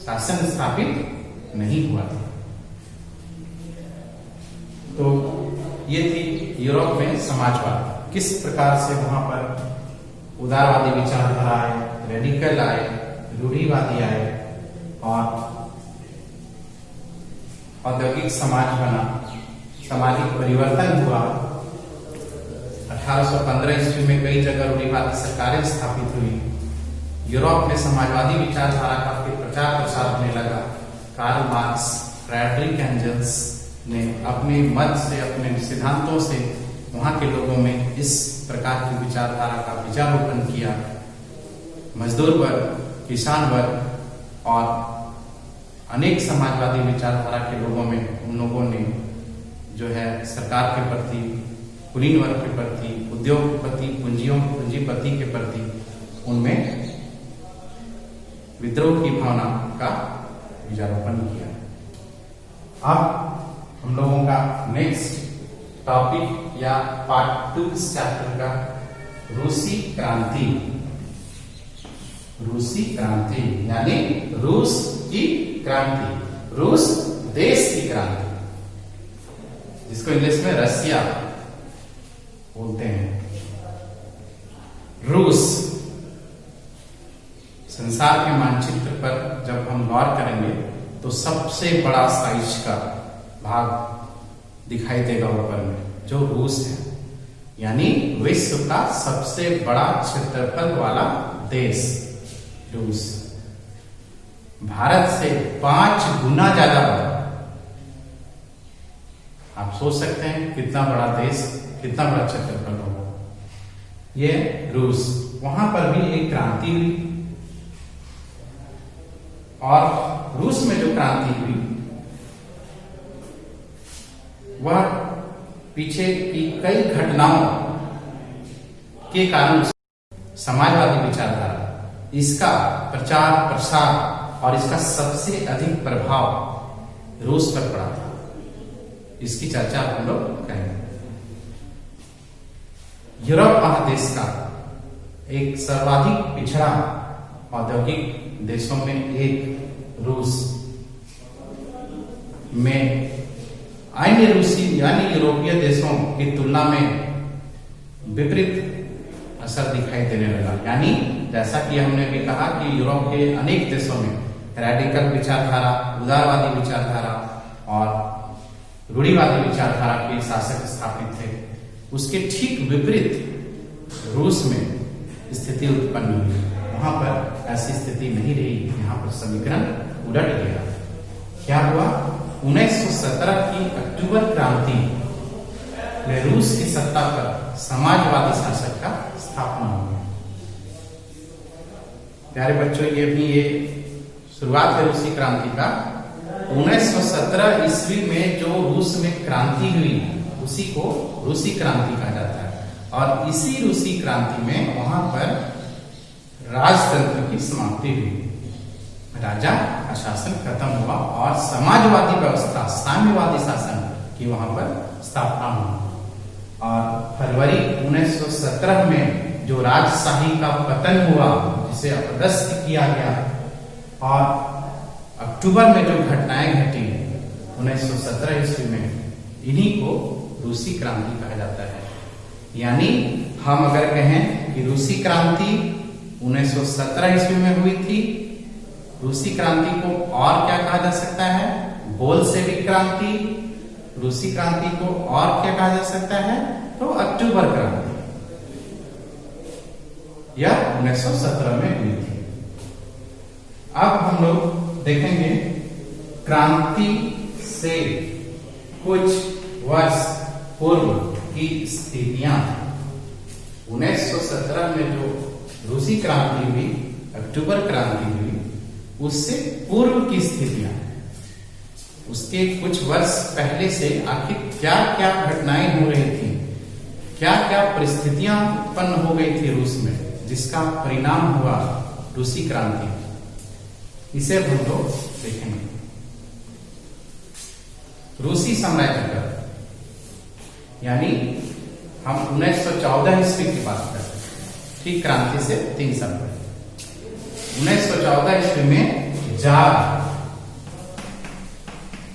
शासन स्थापित नहीं हुआ था। तो ये थी यूरोप में समाजवाद, किस प्रकार से वहां पर उदारवादी विचारधारा आए, रेडिकल आए, रूढ़िवादी आए और औद्योगिक समाज बना, सामाजिक परिवर्तन हुआ। 1815 ईस्वी में कई जगह रूढ़िवादी सरकारें स्थापित हुई। यूरोप में समाजवादी विचारधारा का फिर प्रचार प्रसार होने लगा। कार्ल मार्क्स, फ्रेडरिक एंजल्स ने अपने मत से, अपने सिद्धांतों से वहां के लोगों में इस प्रकार की विचारधारा का बीजारोपण किया। मजदूर वर्ग, किसान वर्ग और अनेक समाजवादी विचारधारा के लोगों में उन लोगों ने जो है सरकार के प्रति, कुलीन वर्ग के प्रति, उद्योगपति, पूंजीपति के प्रति उनमें विद्रोह की भावना का बीजारोपण किया। अब हम लोगों का नेक्स्ट टॉपिक या पार्ट 2 इस चैप्टर का रूसी क्रांति। रूसी क्रांति यानी रूस की क्रांति, रूस देश की क्रांति, जिसको इंग्लिश में रसिया बोलते हैं। रूस संसार के मानचित्र पर जब हम गौर करेंगे तो सबसे बड़ा साइज का भाग दिखाई देगा ऊपर में, जो रूस है, यानी विश्व का सबसे बड़ा क्षेत्रफल वाला देश रूस। भारत से 5 गुना ज्यादा बड़ा। आप सोच सकते हैं कितना बड़ा देश, कितना बड़ा क्षेत्रफल होगा। ये रूस, वहां पर भी एक क्रांति हुई और रूस में जो क्रांति हुई वह पीछे की कई घटनाओं के कारण समाजवादी विचारधारा, इसका प्रचार प्रसार और इसका सबसे अधिक प्रभाव रूस पर पड़ा था। इसकी चर्चा हम लोग करेंगे। यूरोप महादेश का एक सर्वाधिक पिछड़ा औद्योगिक देशों में एक रूस में अन्य रूसी यानी यूरोपीय देशों की तुलना में विपरीत असर दिखाई देने लगा। यानी जैसा कि हमने भी कहा कि यूरोप के अनेक देशों में रेडिकल विचारधारा, उदारवादी विचारधारा और रूढ़िवादी विचारधारा के शासक स्थापित थे, उसके ठीक विपरीत रूस में स्थिति उत्पन्न हुई। वहां पर ऐसी स्थिति नहीं रही, यहाँ पर समीकरण उलट गया। क्या हुआ? 1917 की अक्टूबर क्रांति में रूस की सत्ता पर समाजवादी शासक का स्थापना हो गया। प्यारे बच्चों, ये शुरुआत है रूसी क्रांति का। 1917 ईस्वी में जो रूस में क्रांति हुई उसी को रूसी क्रांति कहा जाता है। और इसी रूसी क्रांति में वहां पर राजतंत्र की समाप्ति हुई, राजा का शासन खत्म हुआ और समाजवादी व्यवस्था, साम्यवादी शासन की वहां पर स्थापना हुई। और फरवरी 1917 में जो राजशाही का पतन हुआ, जिसे अपदस्थ किया गया, और अक्टूबर में जो घटनाएं घटी 1917 ईस्वी में, इन्हीं को रूसी क्रांति कहा जाता है। यानी हम अगर कहें कि रूसी क्रांति 1917 ईस्वी में हुई थी, रूसी क्रांति को और क्या कहा जा सकता है? बोल्शेविक क्रांति। रूसी क्रांति को और क्या कहा जा सकता है? तो अक्टूबर क्रांति, यह 1917 में हुई थी। अब हम लोग देखेंगे क्रांति से कुछ वर्ष पूर्व की स्थितियां। 1917 में जो रूसी क्रांति हुई, अक्टूबर क्रांति हुई, उससे पूर्व की स्थितियां, उसके कुछ वर्ष पहले से आखिर क्या क्या घटनाएं हो रही थी, क्या क्या परिस्थितियां उत्पन्न हो गई थी रूस में, जिसका परिणाम हुआ रूसी क्रांति, इसे हम लोग देखेंगे। रूसी साम्राज्य का यानी हम 1914 ईस्वी की बात करते हैं, ठीक क्रांति से 3 साल पहले। 1914 ईस्वी में जार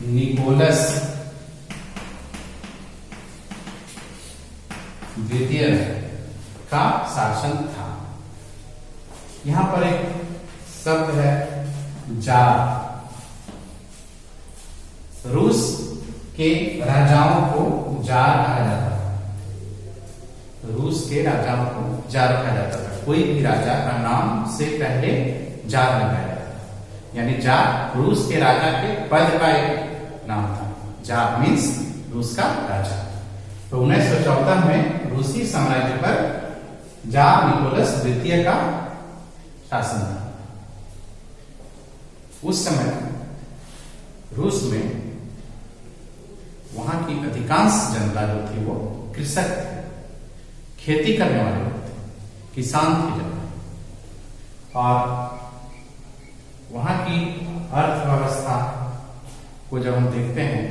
निकोलस द्वितीय का शासन था। यहां पर एक शब्द है जार। रूस के राजाओं को जार कहा जाता था। रूस के राजाओं को जार कहा जाता था। कोई भी राजा का नाम से पहले जार लगाया जाता था, यानी जार रूस के राजा के पद का एक नाम था। जार मीन्स रूस का राजा। तो 1914 में रूसी साम्राज्य पर जार निकोलस द्वितीय का शासन था। उस समय रूस में वहां की अधिकांश जनता जो थी वो कृषक थे, खेती करने वाले लोग थे, किसान थे जनता। और वहां की अर्थव्यवस्था को जब हम देखते हैं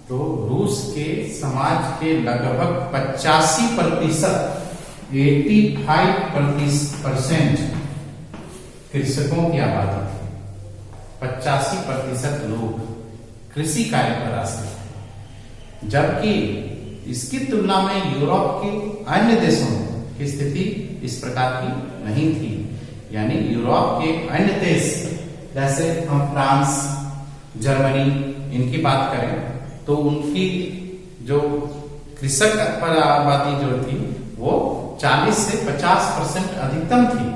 तो रूस के समाज के लगभग 85% 85% कृषकों की आबादी थी। 85% लोग कृषि कार्य पर आश्रित थे, जबकि इसकी तुलना में यूरोप के अन्य देशों की स्थिति इस प्रकार की नहीं थी। यानी यूरोप के अन्य देश जैसे हम फ्रांस, जर्मनी, इनकी बात करें तो उनकी जो कृषक पर आबादी जो थी वो 40 से 50% अधिकतम थी,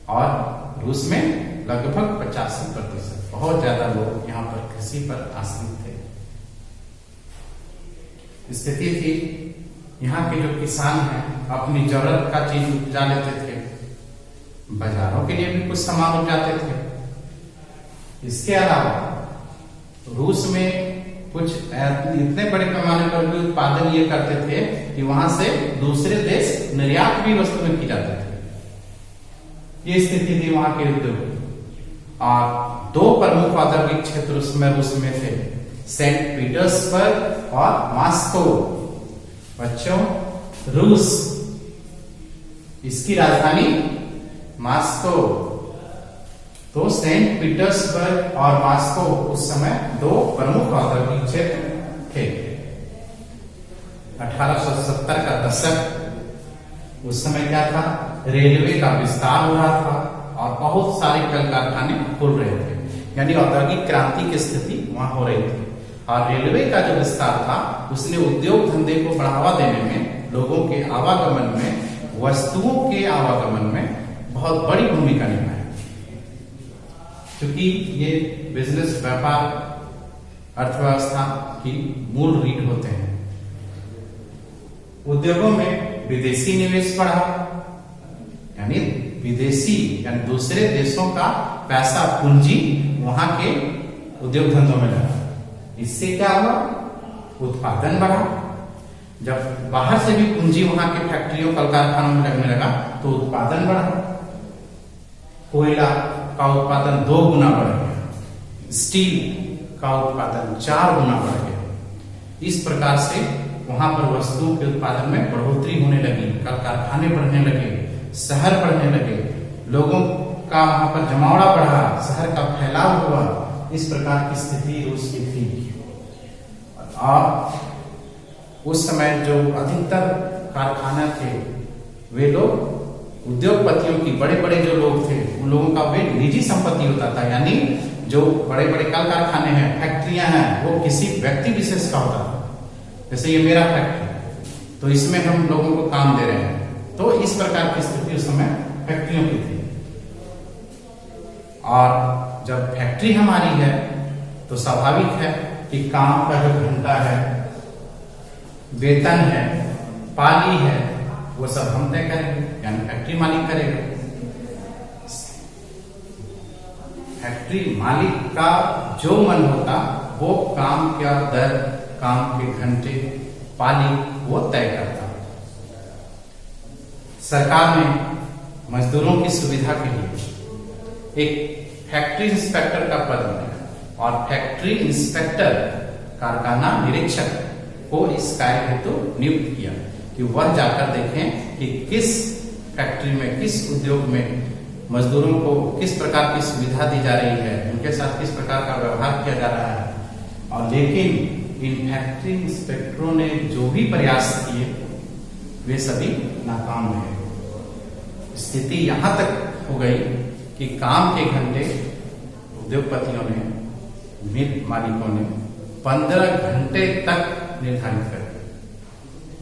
और रूस में लगभग 85%, बहुत ज्यादा लोग यहाँ पर कृषि पर आश्रित थे। स्थिति थी यहाँ के जो किसान हैं अपनी जरूरत का चीज उपजा लेते थे, बाजारों के लिए भी कुछ सामान उपजाते थे। इसके अलावा रूस में कुछ इतने बड़े पैमाने पर भी उत्पादन ये करते थे कि वहां से दूसरे देश निर्यात भी वस्तुएं की जाते थे। ये स्थिति थी वहां के उद्योग। और 2 प्रमुख औद्योगिक क्षेत्र उसमें रूस में थे, सेंट पीटर्सबर्ग और मॉस्को। बच्चों, रूस, इसकी राजधानी मॉस्को। तो सेंट पीटर्सबर्ग और मॉस्को उस समय 2 प्रमुख औद्योगिक क्षेत्र थे। 1870 का दशक, उस समय क्या था, रेलवे का विस्तार हो रहा था और बहुत सारे कल कारखाने खुल रहे थे, यानी औद्योगिक क्रांति की स्थिति वहां हो रही थी। और रेलवे का जो विस्तार था उसने उद्योग धंधे को बढ़ावा देने में, लोगों के आवागमन में, वस्तुओं के आवागमन में बहुत बड़ी भूमिका निभाई। क्योंकि ये बिजनेस, व्यापार, अर्थव्यवस्था की मूल रीढ़ होते हैं। उद्योगों में विदेशी निवेश बढ़ा, यानी विदेशी यानी दूसरे देशों का पैसा, पूंजी वहां के उद्योग धंधों में लगा। इससे क्या हुआ, उत्पादन बढ़ा। जब बाहर से भी पूंजी वहां के फैक्ट्रियों, कल कारखानों में लगने लगा तो उत्पादन बढ़ा। कोयला का उत्पादन 2 गुना बढ़ गया, स्टील का उत्पादन 4 गुना बढ़ गया। इस प्रकार से वहां पर वस्तुओं के उत्पादन में बढ़ोतरी होने लगी, कल कारखाने बढ़ने लगे, शहर बढ़ने लगे, लोगों का वहां पर जमावड़ा बढ़ा, शहर का फैलाव हुआ। इस प्रकार की स्थिति रूस की थी। और उस समय जो अधिकतर कारखाना थे वे लोग उद्योगपतियों की, बड़े बड़े जो लोग थे उन लोगों का वे निजी संपत्ति होता था। यानी जो बड़े बड़े कल कारखाने हैं, फैक्ट्रियां हैं, वो किसी व्यक्ति विशेष का होता था। जैसे ये मेरा फैक्ट्री, तो इसमें हम लोगों को काम दे रहे हैं। तो इस प्रकार की स्थिति उस समय फैक्ट्रियों की थी। और जब फैक्ट्री हमारी है तो स्वाभाविक है कि काम का जो घंटा है, वेतन है, पाली है, वो सब हम तय करेंगे, यानी फैक्ट्री मालिक करेगा। फैक्ट्री मालिक का जो मन होता वो काम का दर, काम के घंटे, पाली वो तय करता। सरकार ने मजदूरों की सुविधा के लिए एक फैक्ट्री इंस्पेक्टर का पद बनाया और फैक्ट्री इंस्पेक्टर कारखाना निरीक्षक को इस कार्य हेतु नियुक्त किया कि वह जाकर देखें कि किस फैक्ट्री में, किस उद्योग में मजदूरों को किस प्रकार की सुविधा दी जा रही है, उनके साथ किस प्रकार का व्यवहार किया जा रहा है। और लेकिन इन फैक्ट्री इंस्पेक्टरों ने जो भी प्रयास किए वे सभी नाकाम रहे। स्थिति यहां तक हो गई कि काम के घंटे उद्योगपतियों ने, मिल मालिकों ने 15 घंटे तक निर्धारित कर दिया,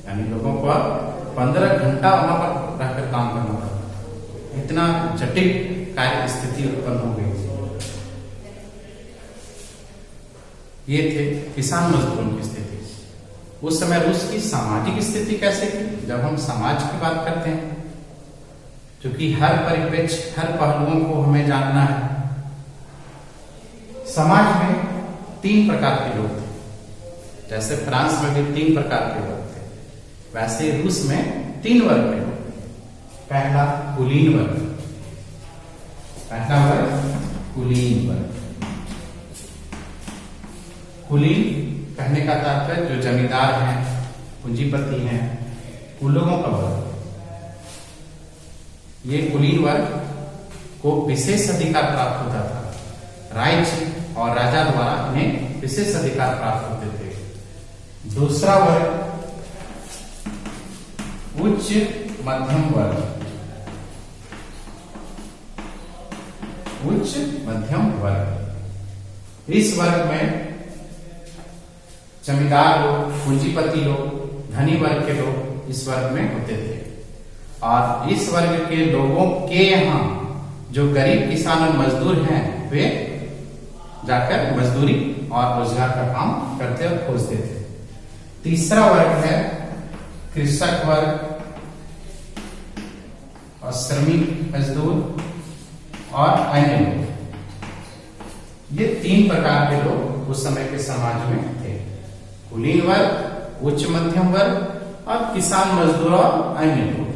यानी लोगों को 15 घंटा वहां पर रहकर काम करना पड़ता। इतना जटिल कार्य स्थिति उत्पन्न हो गई। ये थे किसान मजदूरों की स्थिति। उस समय रूस की सामाजिक स्थिति कैसे थी? जब हम समाज की बात करते हैं, क्योंकि हर परिप्रेक्ष्य, हर पहलुओं को हमें जानना है। समाज में 3 प्रकार के लोग थे। जैसे फ्रांस में भी 3 प्रकार के लोग थे, वैसे रूस में 3 वर्ग के लोग। पहला कुलीन वर्ग, पहला वर्ग कुलीन वर्ग। कुलीन कहने का तात्पर्य जो जमींदार हैं, पूंजीपति हैं, उन लोगों का वर्ग। ये कुलीन वर्ग को विशेष अधिकार प्राप्त होता था। राज्य और राजा द्वारा इन्हें विशेष अधिकार प्राप्त होते थे। दूसरा वर्ग उच्च मध्यम वर्ग, उच्च मध्यम वर्ग। इस वर्ग में जमींदार लोग, पूंजीपति लोग, धनी वर्ग के लोग इस वर्ग में होते थे। और इस वर्ग के लोगों के यहाँ जो गरीब किसान और मजदूर हैं वे जाकर मजदूरी और रोजगार का काम करते और खोजते थे। तीसरा वर्ग है कृषक वर्ग और श्रमिक मजदूर और अन्य लोग। ये 3 प्रकार के लोग उस समय के समाज में थे। कुलीन वर्ग, उच्च मध्यम वर्ग और किसान मजदूर और अन्य लोग।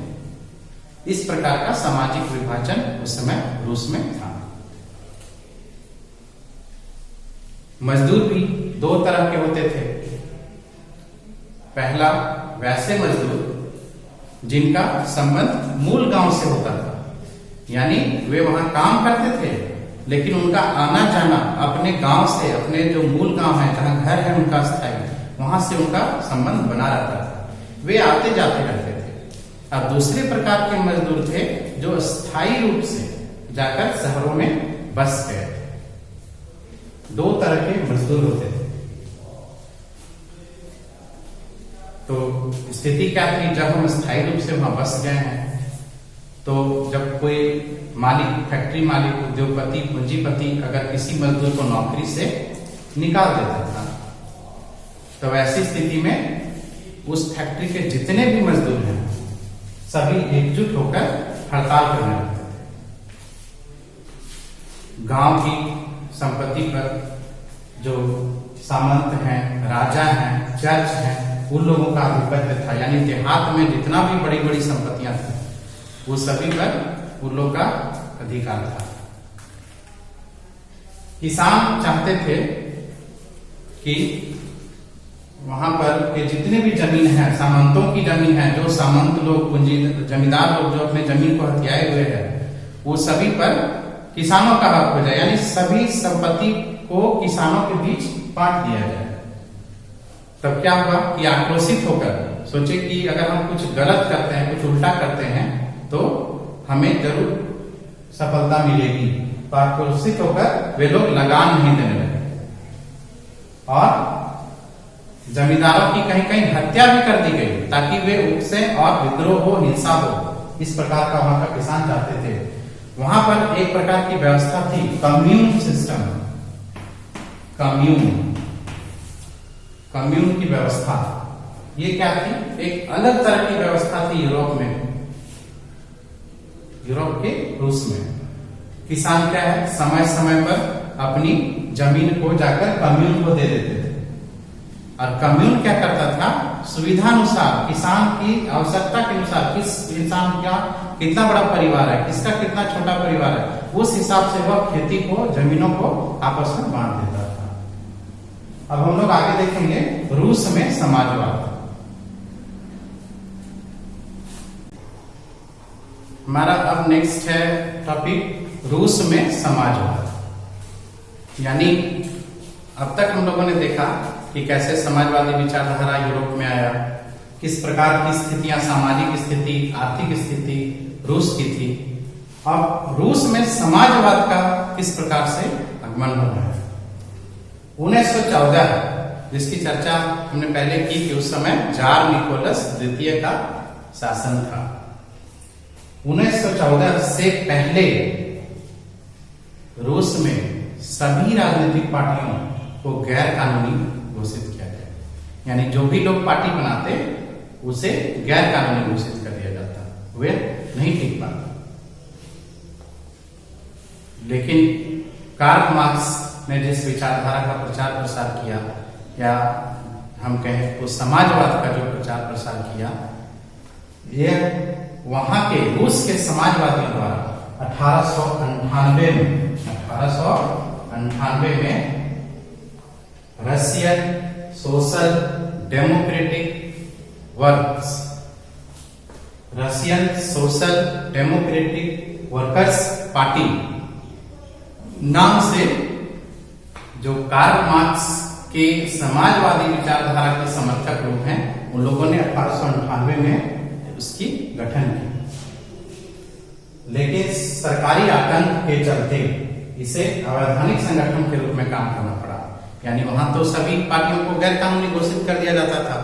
इस प्रकार का सामाजिक विभाजन उस समय रूस में था। मजदूर भी 2 तरह के होते थे। पहला वैसे मजदूर जिनका संबंध मूल गांव से होता था, यानी वे वहां काम करते थे लेकिन उनका आना जाना अपने गांव से, अपने जो मूल गांव है, जहां घर है उनका स्थायी, वहां से उनका संबंध बना रहता था। वे आते जाते रहते थे। अब दूसरे प्रकार के मजदूर थे जो स्थायी रूप से जाकर शहरों में बस गए थे। 2 तरह के मजदूर होते थे। तो स्थिति क्या थी? जब हम स्थायी रूप से वहां बस गए हैं तो जब कोई मालिक, फैक्ट्री मालिक, उद्योगपति, पूंजीपति अगर किसी मजदूर को नौकरी से निकाल देता था तो ऐसी स्थिति में उस फैक्ट्री के जितने भी मजदूर हैं सभी एकजुट होकर हड़ताल करने लगते थे। गांव की संपत्ति पर जो सामंत हैं, राजा हैं, चर्च हैं, उन लोगों का आधिपत्य था। यानी देहात में जितना भी बड़ी बड़ी संपत्तियां थी वो सभी पर उन लोगों का अधिकार था। किसान चाहते थे कि वहां पर के जितने भी जमीन है, सामंतों की जमीन है, जो सामंत लोग, पूंजी जमींदार लोग जो अपने जमीन को हथियाए हुए हैं, वो सभी पर किसानों का हक हो जाए, यानी सभी संपत्ति को किसानों के बीच बांट दिया जाए। तब क्या हुआ कि आक्रोशित होकर सोचे कि अगर हम कुछ गलत करते हैं, कुछ उल्टा करते हैं तो हमें जरूर सफलता मिलेगी। तो आक्रोशित होकर वे लोग लगान नहीं देने लगे और जमींदारों की कहीं कहीं हत्या भी कर दी गई ताकि वे उससे और विद्रोह हो, हिंसा हो। इस प्रकार का वहां का किसान चाहते थे। वहां पर एक प्रकार की व्यवस्था थी, कम्यून सिस्टम, कम्यून की व्यवस्था। ये क्या थी? एक अलग तरह की व्यवस्था थी यूरोप में, यूरोप के रूस में। किसान क्या है, समय समय पर अपनी जमीन को जाकर कम्यून को दे देते थे, और कम्यून क्या करता था, सुविधानुसार किसान की आवश्यकता के अनुसार, किस इंसान का कितना बड़ा परिवार है, किसका कितना छोटा परिवार है, उस हिसाब से वह खेती को, जमीनों को आपस में बांट देता था। अब हम लोग आगे देखेंगे रूस में समाजवाद। हमारा अब नेक्स्ट है टॉपिक रूस में समाजवाद। यानी अब तक हम लोगों ने देखा कि कैसे समाजवादी विचारधारा यूरोप में आया, किस प्रकार की स्थितियां, सामाजिक स्थिति, आर्थिक स्थिति रूस की थी। अब रूस में समाजवाद का किस प्रकार से आगमन हो रहा है। 1914, जिसकी चर्चा हमने पहले की कि उस समय जार निकोलस द्वितीय का शासन था। 1914 से पहले रूस में सभी राजनीतिक पार्टियों को गैर कानूनी घोषित किया गया। यानी जो भी लोग पार्टी बनाते उसे गैर कानूनी घोषित कर दिया जाता, वे नहीं टिक पाते। लेकिन कार्ल मार्क्स ने जिस विचारधारा का प्रचार प्रसार किया, या हम कहें तो समाजवाद का जो प्रचार प्रसार किया, यह वहां के रूस के समाजवादियों द्वारा 1898 में Russian social democratic works, Russian social democratic workers party नाम से, जो कार्ल मार्क्स के समाजवादी विचारधारा के समर्थक लोग हैं, उन लोगों ने 1898 में उसकी गठन की। लेकिन सरकारी आतंक के चलते इसे अवैधानिक संगठन के रूप में काम करना पड़ा। यानी वहां तो सभी पार्टियों को गैर कानूनी घोषित कर दिया जाता था,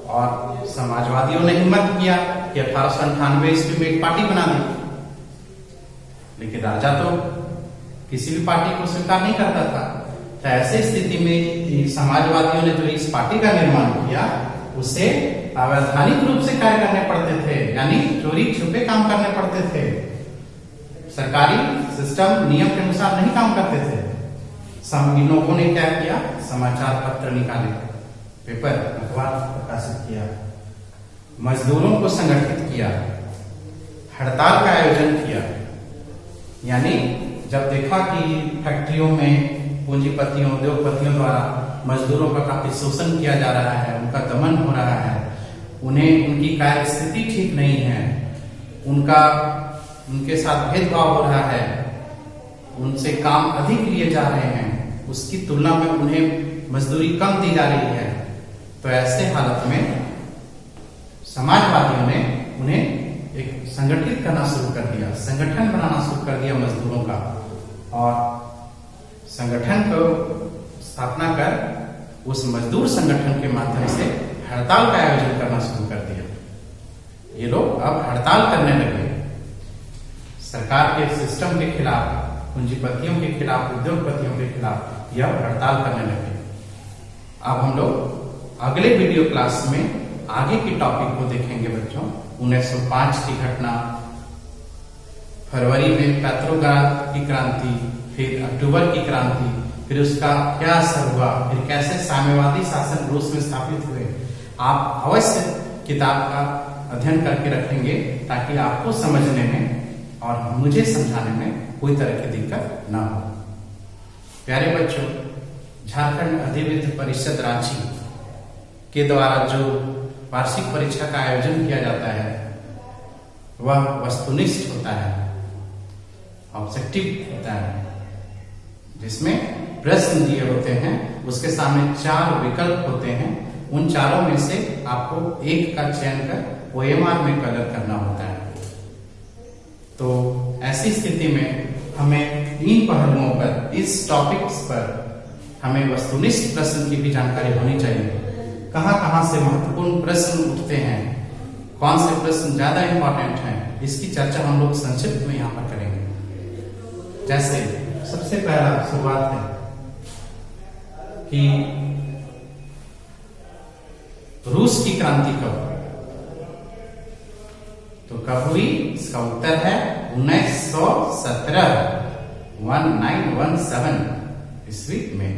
और समाजवादियों ने हिम्मत किया कि 1898 ईस्वी में एक पार्टी बना दी। लेकिन राजा तो किसी भी पार्टी को स्वीकार नहीं करता था। तो ऐसे स्थिति में समाजवादियों ने जो इस पार्टी का निर्माण किया, उसे अवैधानिक रूप से कार्य करने पड़ते थे, यानी चोरी छुपे काम करने पड़ते थे। सरकारी सिस्टम नियम के अनुसार नहीं काम करते थे। इन लोगों ने क्या किया, समाचार पत्र निकाले, पेपर, अखबार प्रकाशित किया, मजदूरों को संगठित किया, हड़ताल का आयोजन किया। यानी जब देखा कि फैक्ट्रियों में पूंजीपतियों, उद्योगपतियों द्वारा मजदूरों का काफी शोषण किया जा रहा है, उनका दमन हो रहा है, उन्हें उनकी कार्य स्थिति ठीक नहीं है, उनके साथ भेदभाव हो रहा है, उनसे काम अधिक लिए जा रहे हैं, उसकी तुलना में उन्हें मजदूरी कम दी जा रही है। तो ऐसे हालत में समाजवादियों ने उन्हें एक संगठित करना शुरू कर दिया, संगठन बनाना शुरू कर दिया मजदूरों का, और संगठन को स्थापना कर उस मजदूर संगठन के माध्यम से हड़ताल का आयोजन करना शुरू कर दिया। ये लोग अब हड़ताल करने लगे, सरकार के सिस्टम के खिलाफ, पूंजीपतियों के खिलाफ, उद्योगपतियों के खिलाफ यह हड़ताल करने लगे। अब हम लोग अगले वीडियो क्लास में आगे की टॉपिक को देखेंगे बच्चों। 1905 की घटना, फरवरी में पेट्रोग्राद की क्रांति, फिर अक्टूबर की क्रांति, फिर उसका क्या असर हुआ, फिर कैसे साम्यवादी शासन रूस में स्थापित हुए। आप अवश्य किताब का अध्ययन करके रखेंगे, ताकि आपको समझने में और मुझे समझाने में कोई तरह की दिक्कत ना हो। प्यारे बच्चों, झारखंड अधिविद्य परिषद रांची के द्वारा जो वार्षिक परीक्षा का आयोजन किया जाता है, वह वस्तुनिष्ठ होता है, ऑब्जेक्टिव होता है, जिसमें प्रश्न दिए होते हैं, उसके सामने 4 विकल्प होते हैं। उन चारों में से आपको एक का चयन कर OMR में कलर करना होता है। तो ऐसी स्थिति में हमें इन पहलुओं पर, इस टॉपिक्स पर हमें वस्तुनिष्ठ प्रश्न की भी जानकारी होनी चाहिए। कहां कहां से महत्वपूर्ण प्रश्न उठते हैं, कौन से प्रश्न ज्यादा इंपॉर्टेंट हैं, इसकी चर्चा हम लोग संक्षिप्त में यहाँ पर करेंगे। जैसे सबसे पहला शुरुआत है कि रूस की क्रांति कब, तो कब हुई? इसका उत्तर है 1917 1917 ईस्वी में।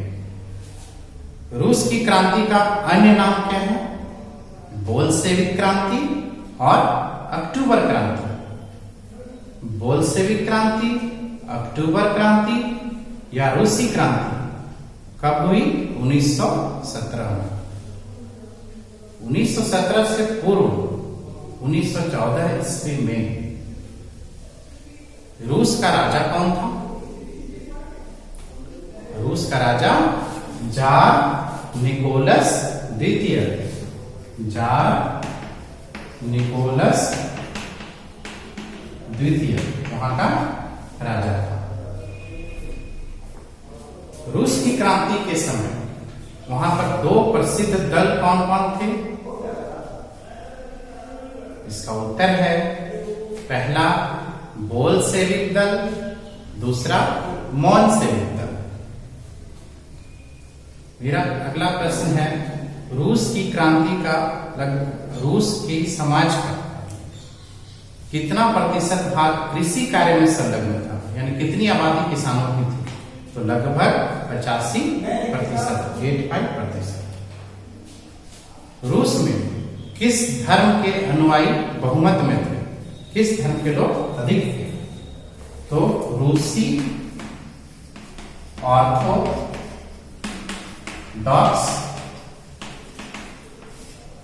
रूस की क्रांति का अन्य नाम क्या है? बोल्शेविक क्रांति और अक्टूबर क्रांति। बोल्शेविक क्रांति, अक्टूबर क्रांति या रूसी क्रांति कब हुई? 1917 में। 1917 से पूर्व 1914 ईस्वी में रूस का राजा कौन था? रूस का राजा जार निकोलस द्वितीय, जार निकोलस द्वितीय वहां का राजा था। रूस की क्रांति के समय वहां पर दो प्रसिद्ध दल कौन कौन थे? इसका उत्तर है पहला बोल्शेविक दल, दूसरा मोनसेविक दल। मेरा अगला प्रश्न है रूस की क्रांति का रूस के समाज का कितना प्रतिशत भाग कृषि कार्य में संलग्न था, यानी कितनी आबादी किसानों की थी? तो लगभग 85%, 85%। रूस में किस धर्म के अनुयायी बहुमत में थे? किस धर्म के लोग अधिक थे? तो रूसी ऑर्थोडॉक्स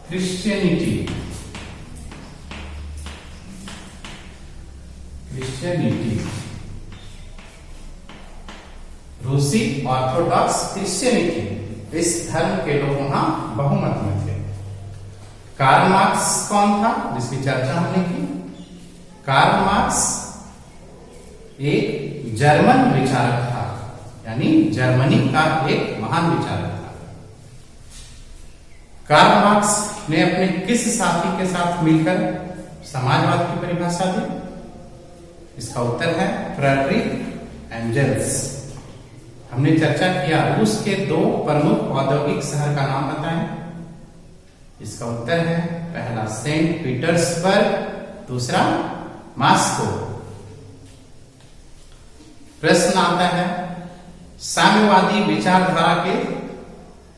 क्रिश्चियनिटी, रूसी ऑर्थोडॉक्स क्रिश्चियनिटी, इस धर्म के लोग वहां बहुमत में थे। कार्ल मार्क्स कौन था, जिसकी चर्चा हमने की? कार्ल मार्क्स एक जर्मन विचारक था, यानी जर्मनी का एक महान विचारक था। कार्ल मार्क्स ने अपने किस साथी के साथ मिलकर समाजवाद की परिभाषा दी? इसका उत्तर है फ्रेडरिक एंजल्स। हमने चर्चा किया रूस के दो प्रमुख औद्योगिक शहर का नाम बताएं। इसका उत्तर है पहला सेंट पीटर्सबर्ग, दूसरा मॉस्को। प्रश्न आता है साम्यवादी विचारधारा के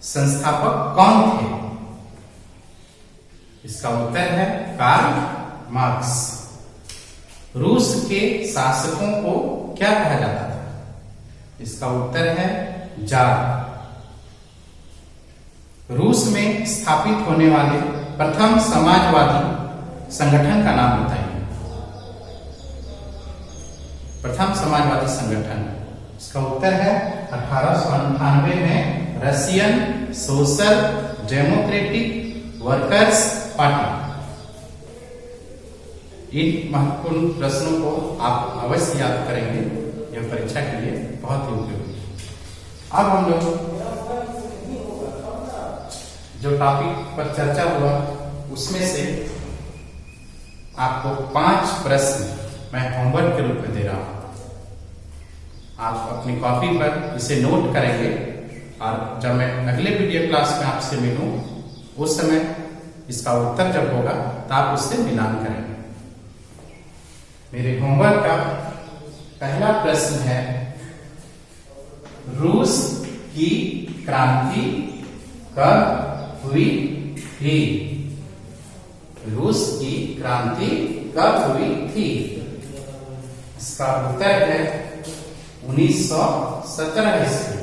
संस्थापक कौन थे? इसका उत्तर है कार्ल मार्क्स। रूस के शासकों को क्या कहा जाता था? इसका उत्तर है जार। रूस में स्थापित होने वाले प्रथम समाजवादी संगठन का नाम बताइए। प्रथम समाजवादी संगठन, इसका उत्तर है 1898 में Russian social democratic workers party. इन महत्वपूर्ण प्रश्नों को आप अवश्य याद करेंगे, यह परीक्षा के लिए बहुत ही उपयोगी। अब हम लोग जो टॉपिक पर चर्चा हुआ उसमें से आपको 5 प्रश्न मैं होमवर्क के रूप में दे रहा हूं। आप अपनी कॉपी पर इसे नोट करेंगे और जब मैं अगले वीडियो क्लास में आपसे मिलूं उस समय इसका उत्तर जब होगा तो आप उससे मिलान करेंगे। मेरे होमवर्क का पहला प्रश्न है रूस की क्रांति कब हुई थी? रूस की क्रांति कब हुई थी? इसका उत्तर है 1917 ईस्वी,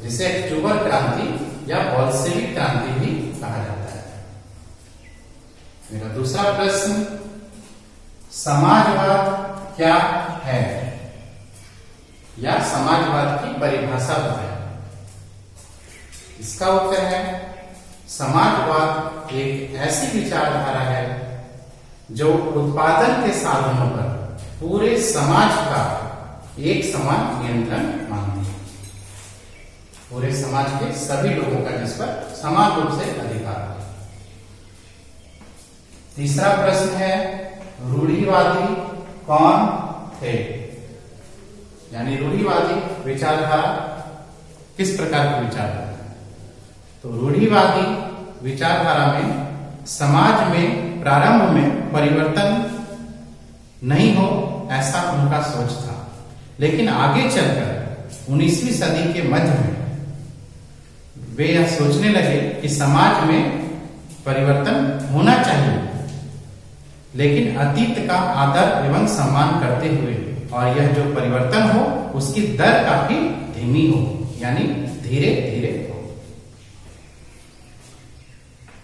जिसे अक्टूबर क्रांति या बोल्शेविक क्रांति भी कहा जाता है। मेरा दूसरा प्रश्न समाजवाद क्या है या समाजवाद की परिभाषा बताएं। इसका उत्तर है समाजवाद एक ऐसी विचारधारा है जो उत्पादन के साधनों पर पूरे समाज का एक समान नियंत्रण मानती है। पूरे समाज के सभी लोगों का जिस पर समान रूप से अधिकार है। तीसरा प्रश्न है रूढ़िवादी कौन थे, यानी रूढ़िवादी विचारधारा किस प्रकार की विचारधारा। तो रूढ़िवादी विचारधारा में समाज में प्रारंभ में परिवर्तन नहीं हो ऐसा उनका सोच था, लेकिन आगे चलकर 19वीं सदी के मध्य में वे यह सोचने लगे कि समाज में परिवर्तन होना चाहिए, लेकिन अतीत का आदर एवं सम्मान करते हुए, और यह जो परिवर्तन हो उसकी दर काफी धीमी हो, यानी धीरे धीरे हो।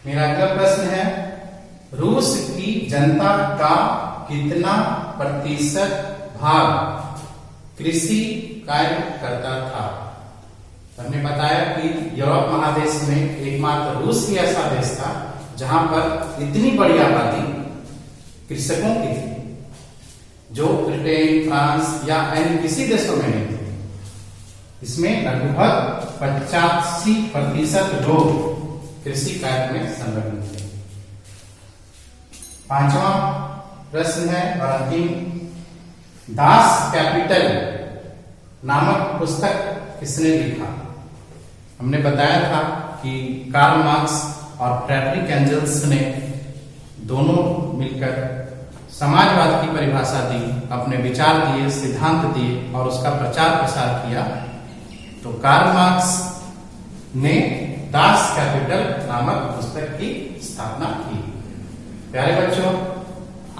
मेरा अगला प्रश्न है रूस की जनता का कितना प्रतिशत भाग कृषि कार्य करता था। हमने बताया कि यूरोप महादेश में एकमात्र रूस ही ऐसा देश था जहां पर इतनी बड़ी आबादी कृषकों की थी, जो ब्रिटेन, फ्रांस या अन्य किसी देशों में नहीं थी। इसमें लगभग 85% लोग कृषि कार्य में संलग्न थे। पांचवा प्रश्न है और अंतिम, दास कैपिटल नामक पुस्तक किसने लिखा। हमने बताया था कि कार्ल मार्क्स और फ्रेडरिक एंजल्स ने दोनों मिलकर समाजवाद की परिभाषा दी, अपने विचार दिए, सिद्धांत दिए और उसका प्रचार प्रसार किया। तो कार्ल मार्क्स ने दास कैपिटल नामक पुस्तक की स्थापना की। प्यारे बच्चों,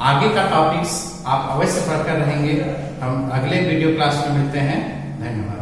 आगे का टॉपिक्स आप अवश्य पढ़कर रहेंगे। हम अगले वीडियो क्लास में मिलते हैं। धन्यवाद।